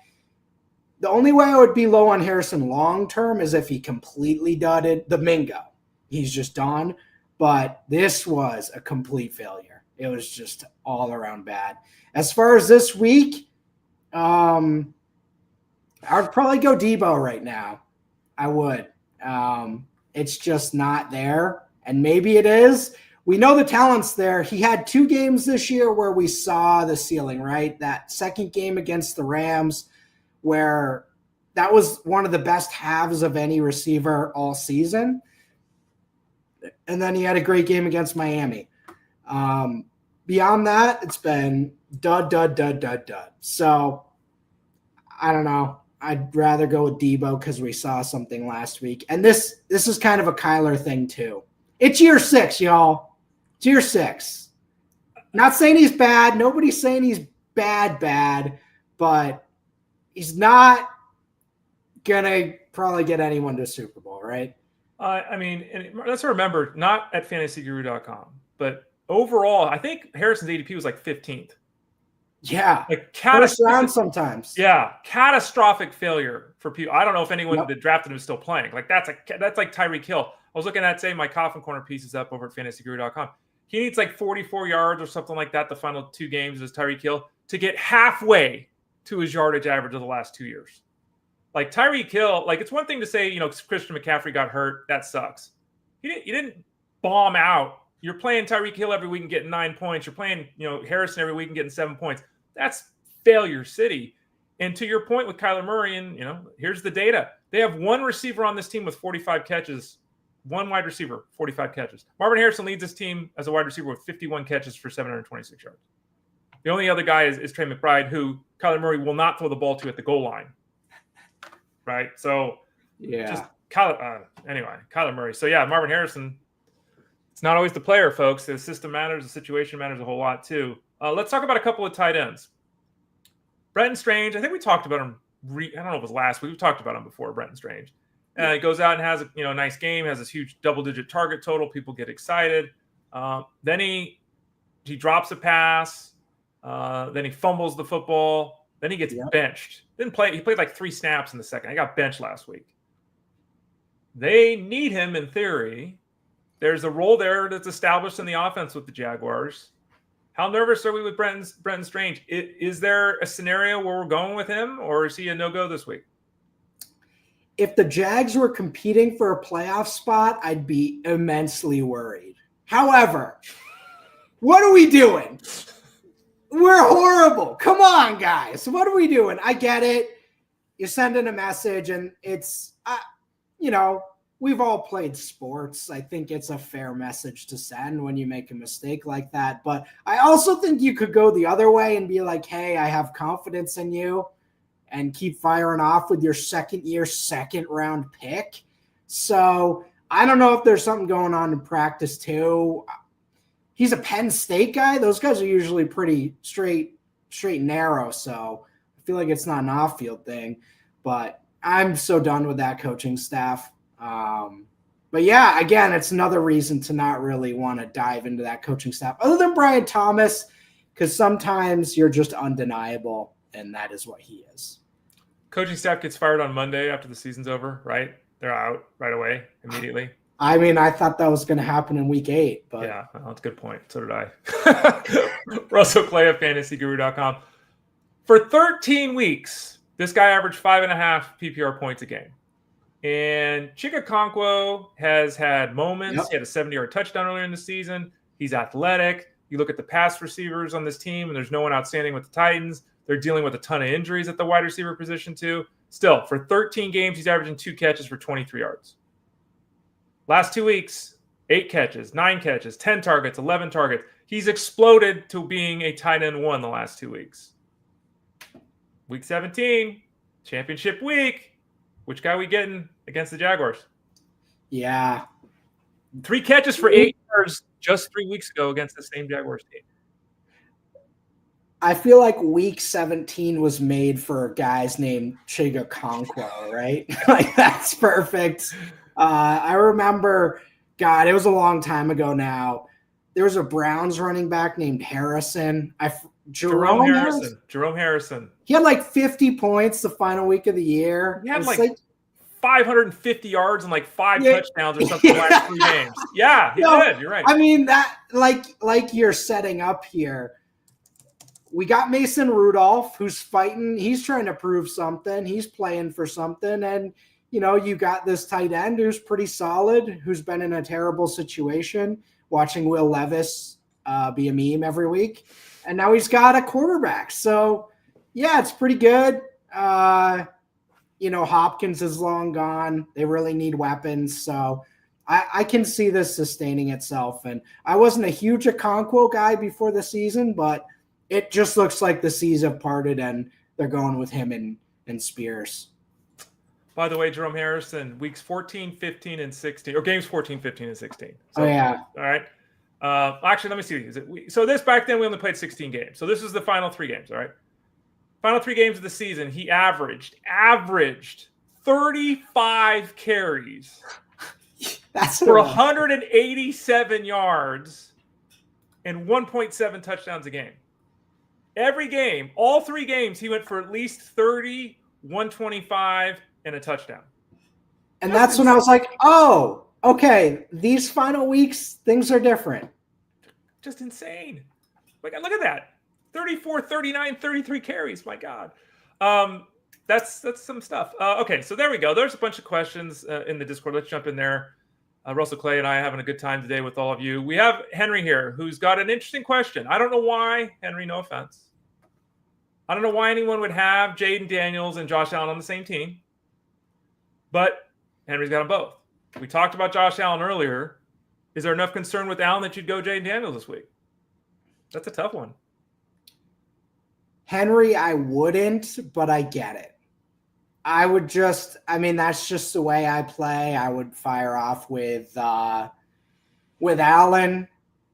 the only way I would be low on Harrison long-term is if he completely dudded the Mingo. He's just done. But this was a complete failure. It was just all around bad. As far as this week, I would probably go Deebo right now. I would. It's just not there. And maybe it is. We know the talent's there. He had 2 games this year where we saw the ceiling, right? That second game against the Rams where that was one of the best halves of any receiver all season. And then he had a great game against Miami. Beyond that, it's been dud. So I don't know. I'd rather go with Deebo because we saw something last week. And this is kind of a Kyler thing too. It's year 6, y'all. It's year 6. Not saying he's bad. Nobody's saying he's bad, but he's not going to probably get anyone to Super Bowl, right? I mean, and let's remember, not at fantasyguru.com, but overall, I think Harrison's ADP was like 15th. Yeah. Like first round sometimes. Yeah. Catastrophic failure for people. I don't know if anyone that drafted him is still playing. Like that's like Tyreek Hill. I was looking at, say, my Coffin Corner pieces up over at fantasyguru.com. He needs like 44 yards or something like that the final 2 games as Tyreek Hill to get halfway to his yardage average of the last 2 years. Like Tyreek Hill, like it's one thing to say, Christian McCaffrey got hurt. That sucks. You didn't bomb out. You're playing Tyreek Hill every week and getting 9 points. You're playing, Harrison every week and getting 7 points. That's failure city. And to your point with Kyler Murray, and here's the data. They have 1 receiver on this team with 45 catches. 1 wide receiver, 45 catches. Marvin Harrison leads this team as a wide receiver with 51 catches for 726 yards. The only other guy is Trey McBride, who Kyler Murray will not throw the ball to at the goal line. Right? So, yeah. Kyler Murray. So, yeah, Marvin Harrison, it's not always the player, folks. The system matters. The situation matters a whole lot, too. Let's talk about a couple of tight ends. Brenton Strange, I think we talked about him. I don't know if it was last week. We've talked about him before, Brenton Strange. He goes out and has a nice game, has this huge double-digit target total. People get excited. Then he drops a pass. Then he fumbles the football. Then he gets benched. Didn't play. He played like 3 snaps in the second. He got benched last week. They need him in theory. There's a role there that's established in the offense with the Jaguars. How nervous are we with Brenton Strange? Is there a scenario where we're going with him, or is he a no-go this week? If the Jags were competing for a playoff spot, I'd be immensely worried. However, what are we doing? We're horrible. Come on, guys. What are we doing? I get it. You're sending a message, and it's, we've all played sports. I think it's a fair message to send when you make a mistake like that. But I also think you could go the other way and be like, hey, I have confidence in you, and keep firing off with your second-year, second-round pick. So I don't know if there's something going on in practice, too. He's a Penn State guy. Those guys are usually pretty straight and narrow, so I feel like it's not an off-field thing. But I'm so done with that coaching staff. But, yeah, again, it's another reason to not really want to dive into that coaching staff, other than Brian Thomas, because sometimes you're just undeniable, and that is what he is. Coaching staff gets fired on Monday after the season's over, right? They're out right away, immediately. I mean, I thought that was going to happen in week 8. But yeah, well, that's a good point. So did I. Russell Clay of fantasyguru.com. For 13 weeks, this guy averaged 5.5 PPR points a game. And Chig Okonkwo has had moments. Yep. He had a 70-yard touchdown earlier in the season. He's athletic. You look at the pass receivers on this team, and there's no one outstanding with the Titans. They're dealing with a ton of injuries at the wide receiver position, too. Still, for 13 games, he's averaging 2 catches for 23 yards. Last 2 weeks, 8 catches, 9 catches, 10 targets, 11 targets. He's exploded to being a tight end 1 the last 2 weeks. Week 17, championship week. Which guy we getting against the Jaguars? Yeah. 3 catches for 8 yards just 3 weeks ago against the same Jaguars team. I feel like week 17 was made for guys named Chig Okonkwo, right? Like, that's perfect. I remember, God, it was a long time ago now. There was a Browns running back named Harrison. Jerome Harrison. He had like 50 points the final week of the year. He had like 550 yards and like 5 touchdowns or something the last 3 games. Yeah, he did. You're right. I mean, that like you're setting up here. We got Mason Rudolph, who's fighting. He's trying to prove something. He's playing for something. And, you got this tight end who's pretty solid, who's been in a terrible situation, watching Will Levis be a meme every week. And now he's got a quarterback. So, yeah, it's pretty good. Hopkins is long gone. They really need weapons. So I can see this sustaining itself. And I wasn't a huge Okonkwo guy before the season, but it just looks like the seas have parted and they're going with him and Spears. By the way, Jerome Harrison, weeks 14, 15, and 16, or games 14, 15, and 16. So, oh, yeah. All right. Actually, let me see. So this back then we only played 16 games. So this is the final 3 games, all right? Final 3 games of the season, he averaged 35 carries That's for 187 yards and 1.7 touchdowns a game. Every game, all 3 games, he went for at least 30, 125, and a touchdown. And that's when I was like, oh, okay, these final weeks, things are different. Just insane. Look at that. 34, 39, 33 carries. My God. That's some stuff. Okay, so there we go. There's a bunch of questions in the Discord. Let's jump in there. Russell Clay and I are having a good time today with all of you. We have Henry here who's got an interesting question. I don't know why, Henry, no offense. I don't know why anyone would have Jaden Daniels and Josh Allen on the same team, but Henry's got them both. We talked about Josh Allen earlier. Is there enough concern with Allen that you'd go Jaden Daniels this week? That's a tough one. Henry, I wouldn't, but I get it. I would that's just the way I play. I would fire off with Allen.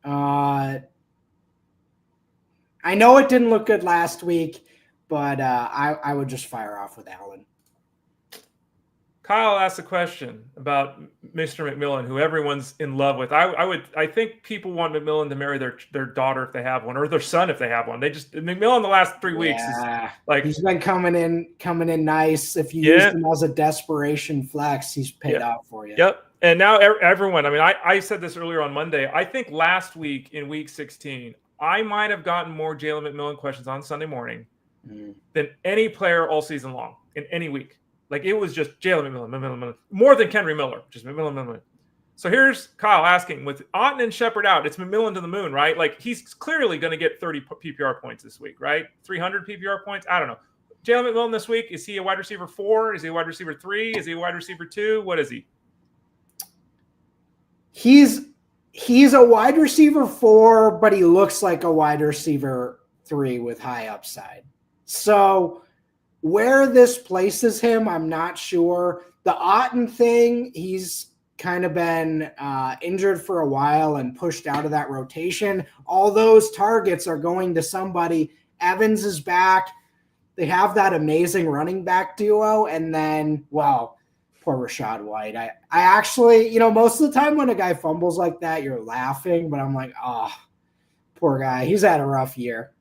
I know it didn't look good last week, but I would just fire off with Allen. Kyle asked a question about Mr. McMillan, who everyone's in love with. I think people want McMillan to marry their daughter if they have one, or their son if they have one. McMillan the last 3 weeks is like, he's been coming in nice. If you use him as a desperation flex, he's paid out for you. Yep. And now everyone, I said this earlier on Monday. I think last week in week 16, I might have gotten more Jalen McMillan questions on Sunday morning than any player all season long in any week. Like, it was just Jalen McMillan, more than Kendre Miller, just McMillan. So here's Kyle asking, with Otton and Shepard out, it's McMillan to the moon, right? Like, he's clearly going to get 30 PPR points this week, right? 300 PPR points? I don't know. Jalen McMillan this week, is he a wide receiver 4? Is he a wide receiver 3? Is he a wide receiver 2? What is he? He's a wide receiver 4, but he looks like a wide receiver 3 with high upside. So where this places him, I'm not sure. The Otton thing, he's kind of been injured for a while and pushed out of that rotation. All those targets are going to somebody. Evans is back. They have that amazing running back duo. And then, well, poor Rachaad White. I actually, most of the time when a guy fumbles like that, you're laughing. But I'm like, oh, poor guy. He's had a rough year.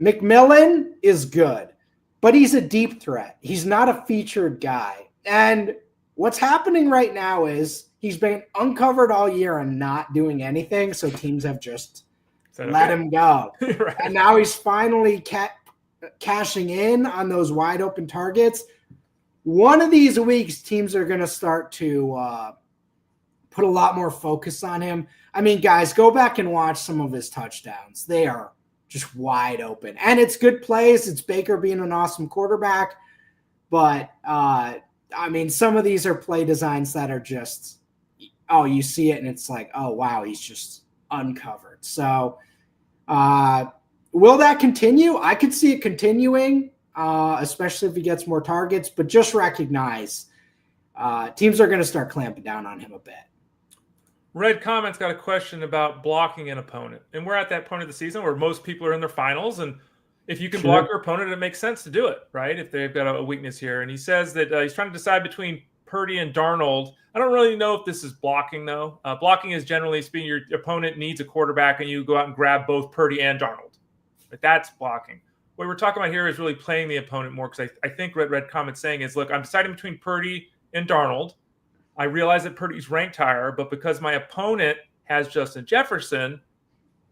McMillan is good, but he's a deep threat. He's not a featured guy. And what's happening right now is he's been uncovered all year and not doing anything, so teams have just let him go. Right. And now he's finally cashing in on those wide open targets. One of these weeks, teams are going to start to put a lot more focus on him. I mean, guys, go back and watch some of his touchdowns. They are just wide open. And it's good plays. It's Baker being an awesome quarterback. But, some of these are play designs that are just, you see it and it's like, oh, wow, he's just uncovered. So will that continue? I could see it continuing, especially if he gets more targets. But just recognize teams are going to start clamping down on him a bit. Red Comment's got a question about blocking an opponent. And we're at that point of the season where most people are in their finals. And if you can block your opponent, it makes sense to do it, right? If they've got a weakness here. And he says that he's trying to decide between Purdy and Darnold. I don't really know if this is blocking, though. Blocking is generally speaking, your opponent needs a quarterback and you go out and grab both Purdy and Darnold. But that's blocking. What we're talking about here is really playing the opponent more, because I think what Red Comment's saying is, look, I'm deciding between Purdy and Darnold. I realize that Purdy's ranked higher, but because my opponent has Justin Jefferson,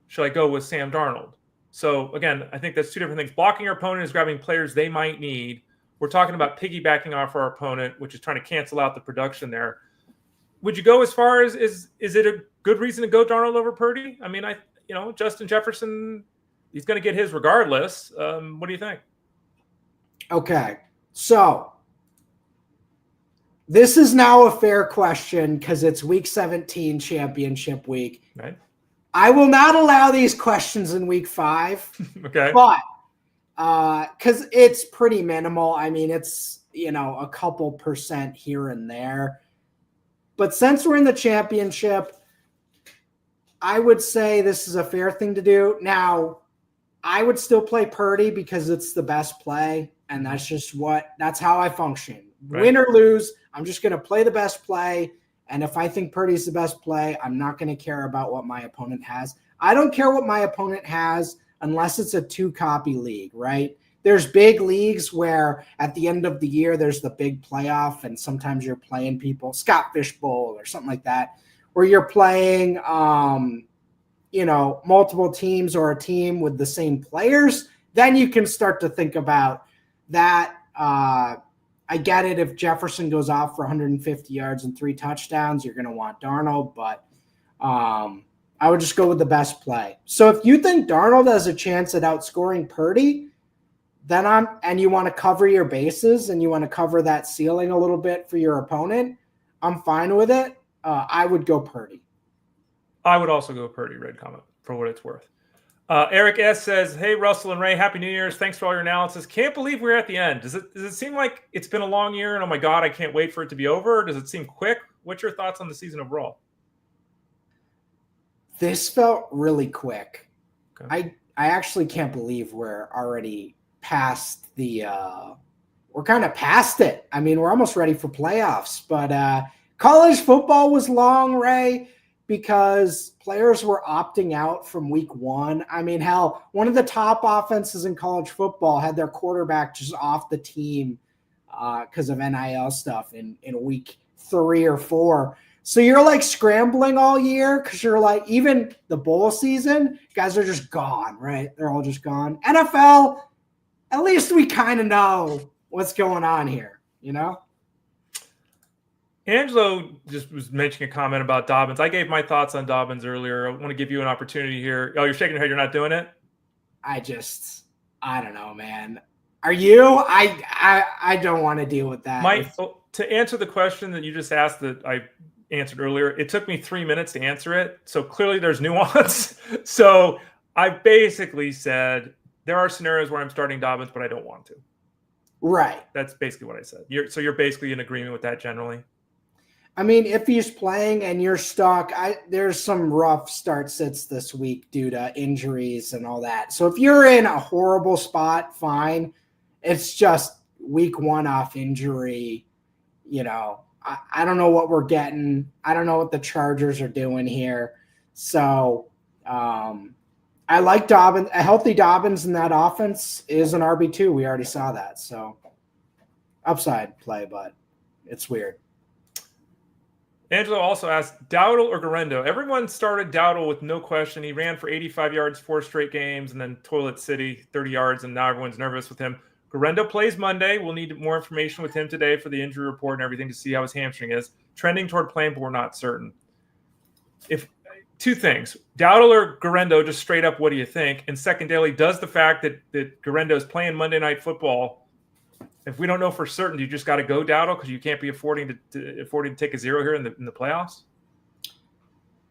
should I go with Sam Darnold? So, again, I think that's two different things. Blocking your opponent is grabbing players they might need. We're talking about piggybacking off our opponent, which is trying to cancel out the production there. Would you go as far as, is it a good reason to go Darnold over Purdy? I mean, Justin Jefferson, he's going to get his regardless. What do you think? Okay, so this is now a fair question because it's Week 17 championship week. Right. I will not allow these questions in Week 5. Okay. But because it's pretty minimal. I mean, it's, a couple percent here and there. But since we're in the championship, I would say this is a fair thing to do. Now, I would still play Purdy because it's the best play, and that's how I function. Right. Win or lose, I'm just going to play the best play, and if I think Purdy's the best play, I'm not going to care about what my opponent has. I don't care what my opponent has unless it's a 2-copy league, right? There's big leagues where at the end of the year there's the big playoff, and sometimes you're playing people, Scott Fish Bowl or something like that, where you're playing multiple teams or a team with the same players. Then you can start to think about that. I get it. If Jefferson goes off for 150 yards and 3 touchdowns, you're going to want Darnold, but I would just go with the best play. So if you think Darnold has a chance at outscoring Purdy, and you want to cover your bases and you want to cover that ceiling a little bit for your opponent, I'm fine with it. I would go Purdy. I would also go Purdy, Red Comment, for what it's worth. Eric S. says, hey, Russell and Ray, Happy New Year's. Thanks for all your analysis. Can't believe we're at the end. Does it seem like it's been a long year and, oh, my God, I can't wait for it to be over? Or does it seem quick? What's your thoughts on the season overall? This felt really quick. Okay. I actually can't believe we're already past we're kind of past it. I mean, we're almost ready for playoffs. But college football was long, Ray, because players were opting out from week 1. I mean, hell, one of the top offenses in college football had their quarterback just off the team because of NIL stuff in week 3 or 4. So you're like scrambling all year because you're like, even the bowl season, guys are just gone, right? They're all just gone. NFL, at least we kind of know what's going on here, Angelo just was mentioning a comment about Dobbins. I gave my thoughts on Dobbins earlier. I want to give you an opportunity here. Oh, you're shaking your head. You're not doing it? I don't know, man. Are you? I don't want to deal with that. To answer the question that you just asked that I answered earlier, it took me 3 minutes to answer it. So clearly there's nuance. So I basically said there are scenarios where I'm starting Dobbins, but I don't want to. Right. That's basically what I said. You're basically in agreement with that generally? I mean, if he's playing and you're stuck, there's some rough start-sits this week due to injuries and all that. So if you're in a horrible spot, fine. It's just week 1 off injury. I don't know what we're getting. I don't know what the Chargers are doing here. So I like Dobbins. A healthy Dobbins in that offense is an RB2. We already saw that. So upside play, but it's weird. Angelo also asked, Dowdle or Guerendo? Everyone started Dowdle with no question. He ran for 85 yards 4 straight games, and then Toilet City, 30 yards, and now everyone's nervous with him. Guerendo plays Monday. We'll need more information with him today for the injury report and everything to see how his hamstring is. Trending toward playing, but we're not certain. Two things. Dowdle or Guerendo, just straight up, what do you think? And secondarily, does the fact that Guerendo is playing Monday Night Football, if we don't know for certain, you just got to go Dowdle because you can't be affording to take a 0 here in the playoffs?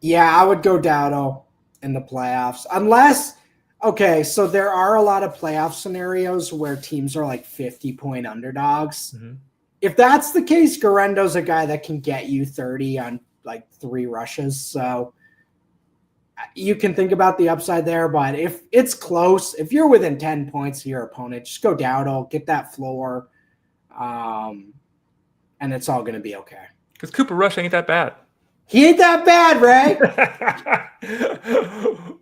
Yeah, I would go Dowdle in the playoffs. Unless, okay, so there are a lot of playoff scenarios where teams are like 50-point underdogs. Mm-hmm. If that's the case, Guerendo's a guy that can get you 30 on like 3 rushes. So you can think about the upside there, but if it's close, if you're within 10 points of your opponent, just go Dowdle, get that floor, and it's all going to be okay. Because Cooper Rush ain't that bad. He ain't that bad, Ray.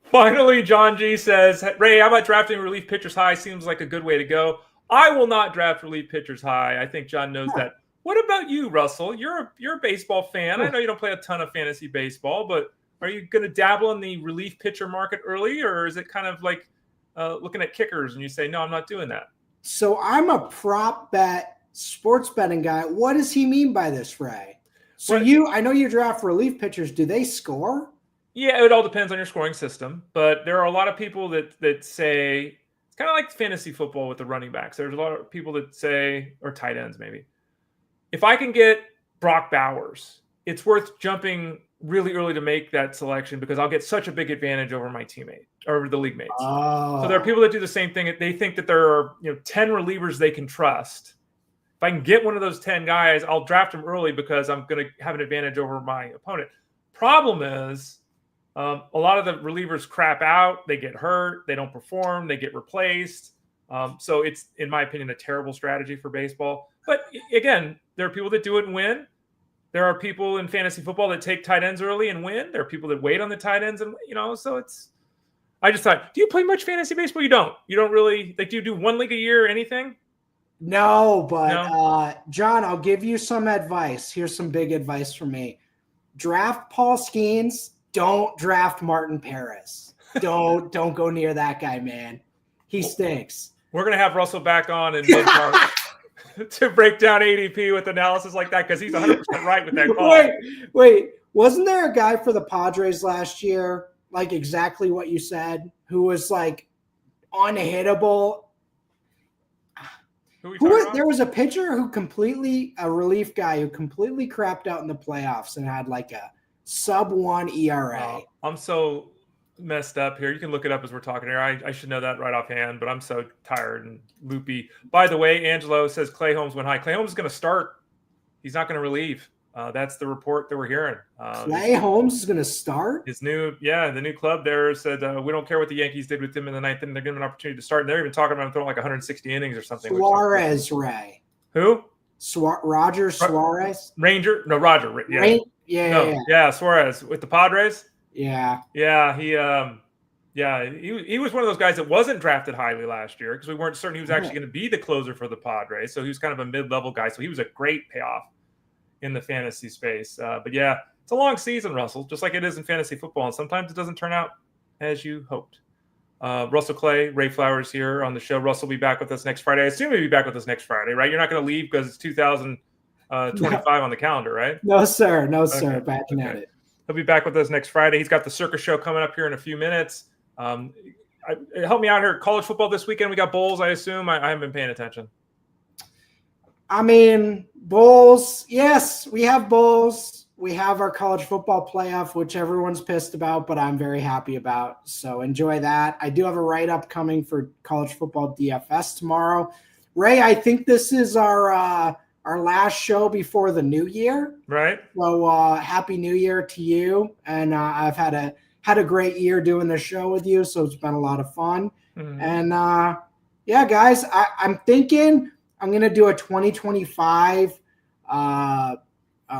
Finally, John G says, Ray, how about drafting relief pitchers high? Seems like a good way to go. I will not draft relief pitchers high. I think John knows that. What about you, Russell? You're a baseball fan. I know you don't play a ton of fantasy baseball, but are you going to dabble in the relief pitcher market early, or is it kind of like looking at kickers and you say, no, I'm not doing that? So I'm a prop bet, sports betting guy. What does he mean by this, Ray? So I know you draft relief pitchers. Do they score? Yeah, it all depends on your scoring system. But there are a lot of people that say it's kind of like fantasy football with the running backs. There's a lot of people that say, or tight ends maybe, if I can get Brock Bowers, it's worth jumping really early to make that selection because I'll get such a big advantage over my teammate or the league mates. Oh. So there are people that do the same thing. They think that there are 10 relievers they can trust. If I can get one of those 10 guys, I'll draft them early because I'm going to have an advantage over my opponent. Problem is a lot of the relievers crap out. They get hurt. They don't perform. They get replaced. So it's, in my opinion, a terrible strategy for baseball. But again, there are people that do it and win. There are people in fantasy football that take tight ends early and win. There are people that wait on the tight ends and, so it's, I just thought, do you play much fantasy baseball? You don't really, like, do you do one league a year or anything? No, but John, I'll give you some advice. Here's some big advice from me. Draft Paul Skeens. Don't draft Martin Perez. Don't go near that guy, man. He stinks. We're going to have Russell back on in mid-March to break down ADP with analysis like that because he's 100% right with that call. Wait. Wasn't there a guy for the Padres last year, like exactly what you said, who was like unhittable? There was a pitcher a relief guy who completely crapped out in the playoffs and had like a sub-1 ERA. I'm so messed up here. You can look it up as we're talking here. I should know that right offhand, but I'm so tired and loopy. By the way, Angelo says Clay Holmes went high. Clay Holmes is going to start. He's not going to relieve. That's the report that we're hearing. Clay Holmes is going to start? The new club there said, we don't care what the Yankees did with him in the ninth, and they're giving him an opportunity to start. And they're even talking about him throwing like 160 innings or something. Suarez, Ray. Who? Roger Suarez? Ranger? No, Roger. Yeah. Yeah, Suarez with the Padres. Yeah. Yeah, he was one of those guys that wasn't drafted highly last year because we weren't certain he was actually going to be the closer for the Padres. So he was kind of a mid-level guy. So he was a great payoff in the fantasy space. But yeah, it's a long season, Russell, just like it is in fantasy football. And sometimes it doesn't turn out as you hoped. Russell Clay, Ray Flowers here on the show. Russell will be back with us next Friday. I assume he'll be back with us next Friday, right? You're not going to leave because it's 2025 on the calendar, right? No, sir. Backing at it. He'll be back with us next Friday. He's got the Circus Show coming up here in a few minutes. Help me out here. College football this weekend. We got bowls, I assume. I haven't been paying attention. I mean, bowls. Yes, we have bowls. We have our college football playoff, which everyone's pissed about, but I'm very happy about. So enjoy that. I do have a write-up coming for college football DFS tomorrow. Ray, I think this is our last show before the new year. Right. So happy new year to you. And I've had a great year doing the show with you. So it's been a lot of fun. Mm-hmm. And yeah, guys, I'm thinking I'm going to do a 2025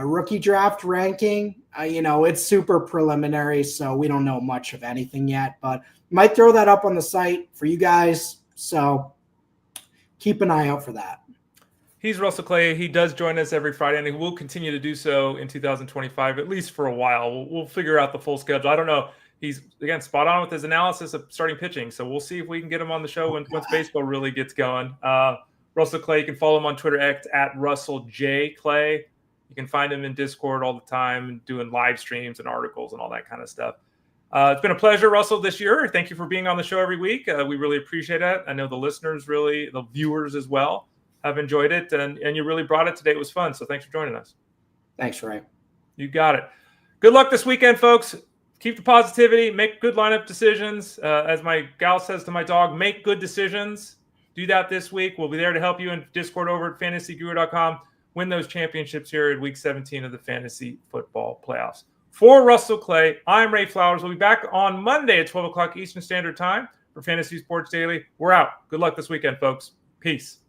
rookie draft ranking. It's super preliminary, so we don't know much of anything yet, but might throw that up on the site for you guys. So keep an eye out for that. He's Russell Clay. He does join us every Friday, and he will continue to do so in 2025, at least for a while. We'll figure out the full schedule. I don't know. He's, again, spot on with his analysis of starting pitching, so we'll see if we can get him on the show once baseball really gets going. Russell Clay, you can follow him on Twitter at Russell J. Clay. You can find him in Discord all the time, doing live streams and articles and all that kind of stuff. It's been a pleasure, Russell, this year. Thank you for being on the show every week. We really appreciate it. I know the listeners the viewers as well, have enjoyed it, and you really brought it today. It was fun, so thanks for joining us. Thanks, Ray. You got it. Good luck this weekend, folks. Keep the positivity. Make good lineup decisions. As my gal says to my dog, make good decisions. Do that this week. We'll be there to help you in Discord over at fantasyguru.com. win those championships here at Week 17 of the Fantasy Football Playoffs. For Russell Clay, I'm Ray Flowers. We'll be back on Monday at 12 o'clock Eastern Standard Time for Fantasy Sports Daily. We're out. Good luck this weekend, folks. Peace.